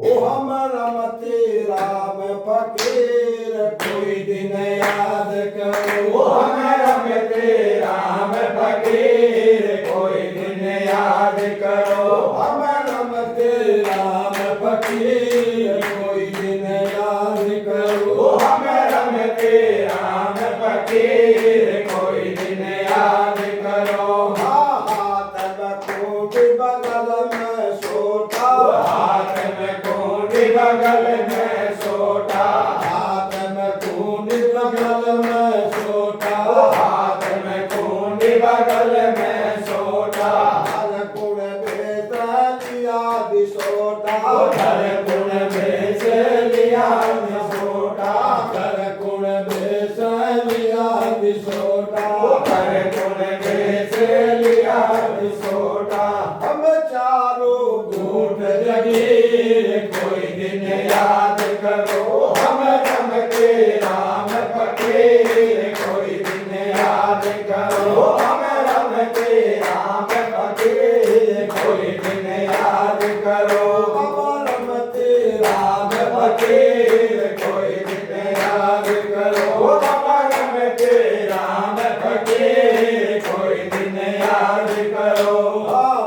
ओ हम रमते राम फकीर कोई दिन याद करो ओ हम रमते राम फकीर कोई दिन याद करो हम रमते राम फकीर कोई दिन याद करो हम रमते राम फकीर कोई दिन याद करो हाथ में कोटी बगल में सोटा हाथ में कोटी बगल में सोटा हाथ में कोटी बगल में सोटा हाथ में कोटी बगल में सोटा हर गुण बेच लिया दिसोटा हर गुण बेच लिया दिसोटा हर गुण बेच लिया दिसोटा हर गुण बेच लिया दिसोटा हम चारों घूट जगीर कोई दिन याद करो हम रमते राम फकीर कोई दिन याद करो हम रमते राम फकीर कोई दिन याद करो हम रमते राम फकीर कोई दिन याद करो हम रमते राम फकीर कोई दिन याद करो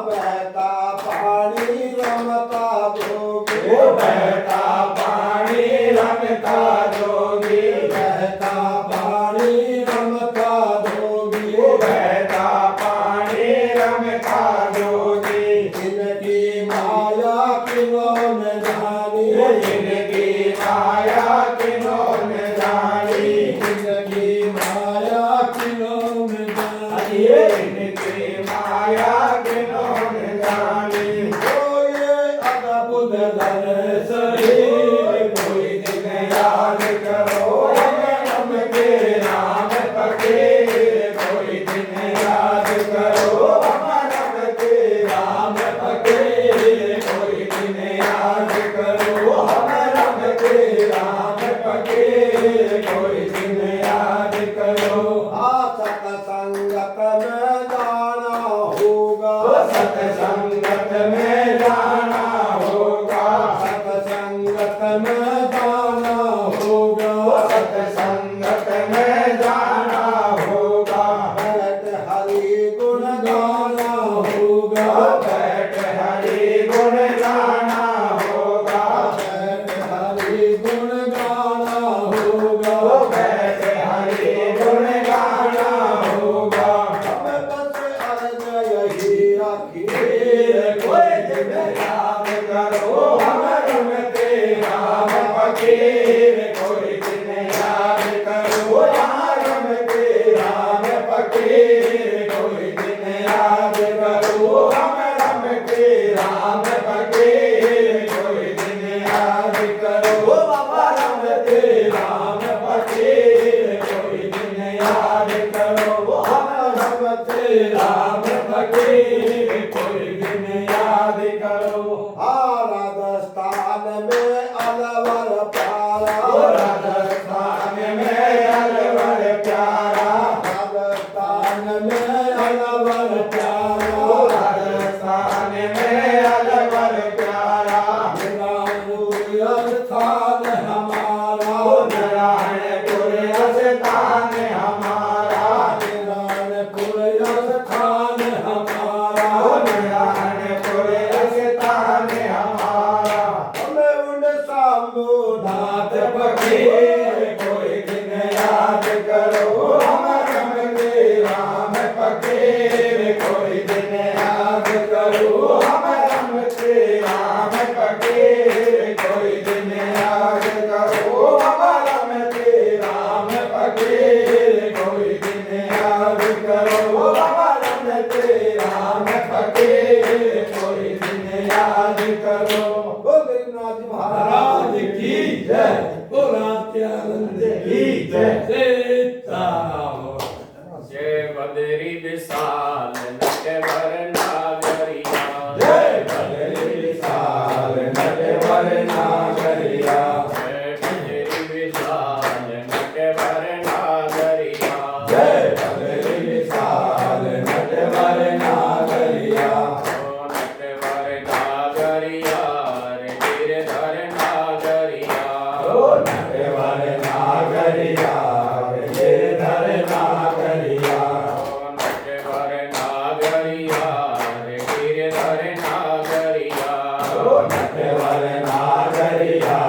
बहता पानी रमता जोगी बहता पानी रमता जोगी बहता पानी रमता जोगी बहता पानी रमता जोगी जिनकी माया किन्होंने जानी जिनकी माया किन्होंने जानी जिनकी माया किन्होंने जानी जिनकी माया किन्होंने जानी करो हम तेरा फकीर कोई दिन याद करो। राजस्थान में अलवर प्यारा, राजस्थान में अलवर प्यारा, राजस्थान में अलवर प्यारा, राजस्थान में अलवर प्यारा। स्थान हमारा नारायणपुर स्थान हमारा, नारायणपुर स्थान हमारा, नारायणपुर स्थान हमारा। हमें उन शंभुनाथ फकीर कोई दिन याद करो हम तेरा फकीर कोई दिन याद करो हम तेरा फकीर कोई दिन याद करो हम तेरा फकीर कोई दिन याद करो हम तेरा फकीर कोई दिन याद करो। गरीबनाथ महाराज की जय, बोला त्यानंद की जय। सीताराम। जय बद्री विशाल नटवर नागरिया, जय बद्री विशाल नटवर नागरिया, जय बद्री विशाल नटवर नागरिया, जय बद्री विशाल नटवर नागरिया। ओ नटवर नागरिया रे गिरधर नागरिया, ओ नटवर नागरिया गिरधर नागरिया, ओ नटवर नागरिया रे गिरधर नागरिया, ओ नटवर नागरिया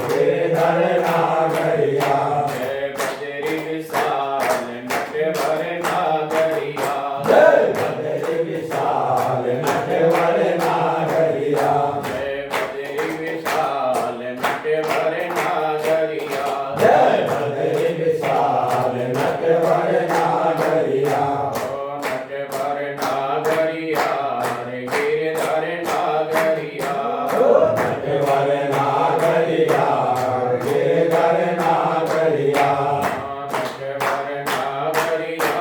गिरधर नागरिया। जय बद्री विशाल नटवर नागरिया, जय बद्री विशाल नटवर नागरिया, जय बद्री विशाल नटवर नागरिया, जय बद्री विशाल नटवर नागरिया, ओ नटवर नागरिया रे गिरधर नागरिया, ओ नटवर नागरिया गिरधर नागरिया, ओ नटवर नागरिया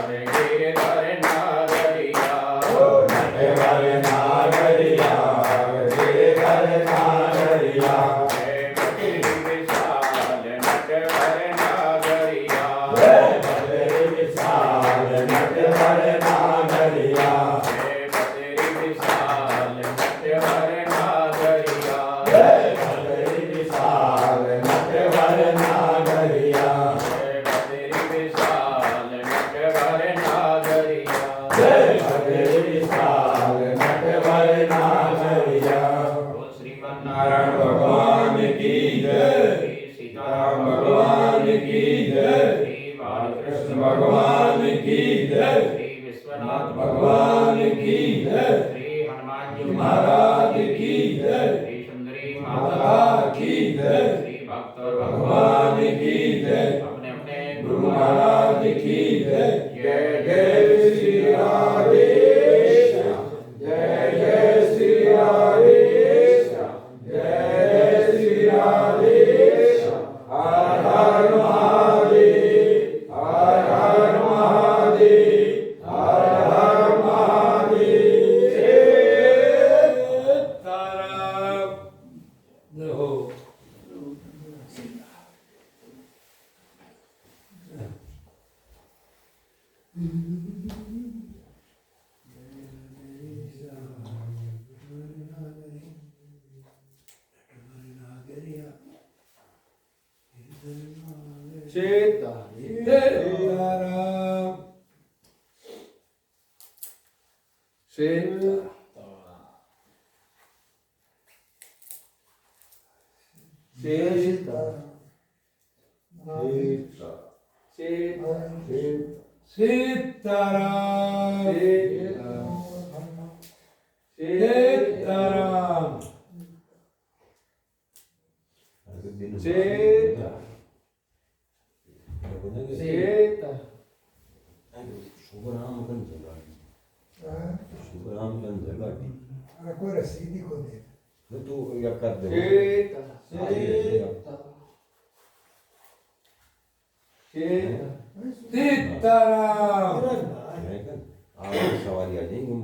रे गिरधर नागरिया, ओ नटवर नागरिया गिरधर नागरिया। जय बद्री विशाल नटवर नागरिया, जय बद्री विशाल नटवर नागरिया, जय बद्री विशाल नटवर नागरिया, जय बद्री विशाल नटवर नागरिया, जय बद्री विशाल नटवर नागरिया, जय बद्री विशाल नटवर नागरिया। बोल श्रीमन नारायण भगवान की जय, श्री सीताराम राम भगवान की जय, श्री बालकृष्ण कृष्ण भगवान की जय, श्री विश्वनाथ भगवान की जय, श्री हनुमान जी महाराज की जय, श्री सुंदरी माता माता की जय, श्री भक्त और भगवान की जय, अपने अपने गुरु महाराज की जय। जय जय श्री राधे श्याम, जय जय श्री राधे श्याम, जय जय श्री राधे श्याम। हर हर महादेव, हर हर महादेव, हर हर महादेव। सीताराम। हो Sitaram. Sitaram. Agora sim, dico dele. Tu ia cadere. Mas Sitaram सवारी आ जाएगी हम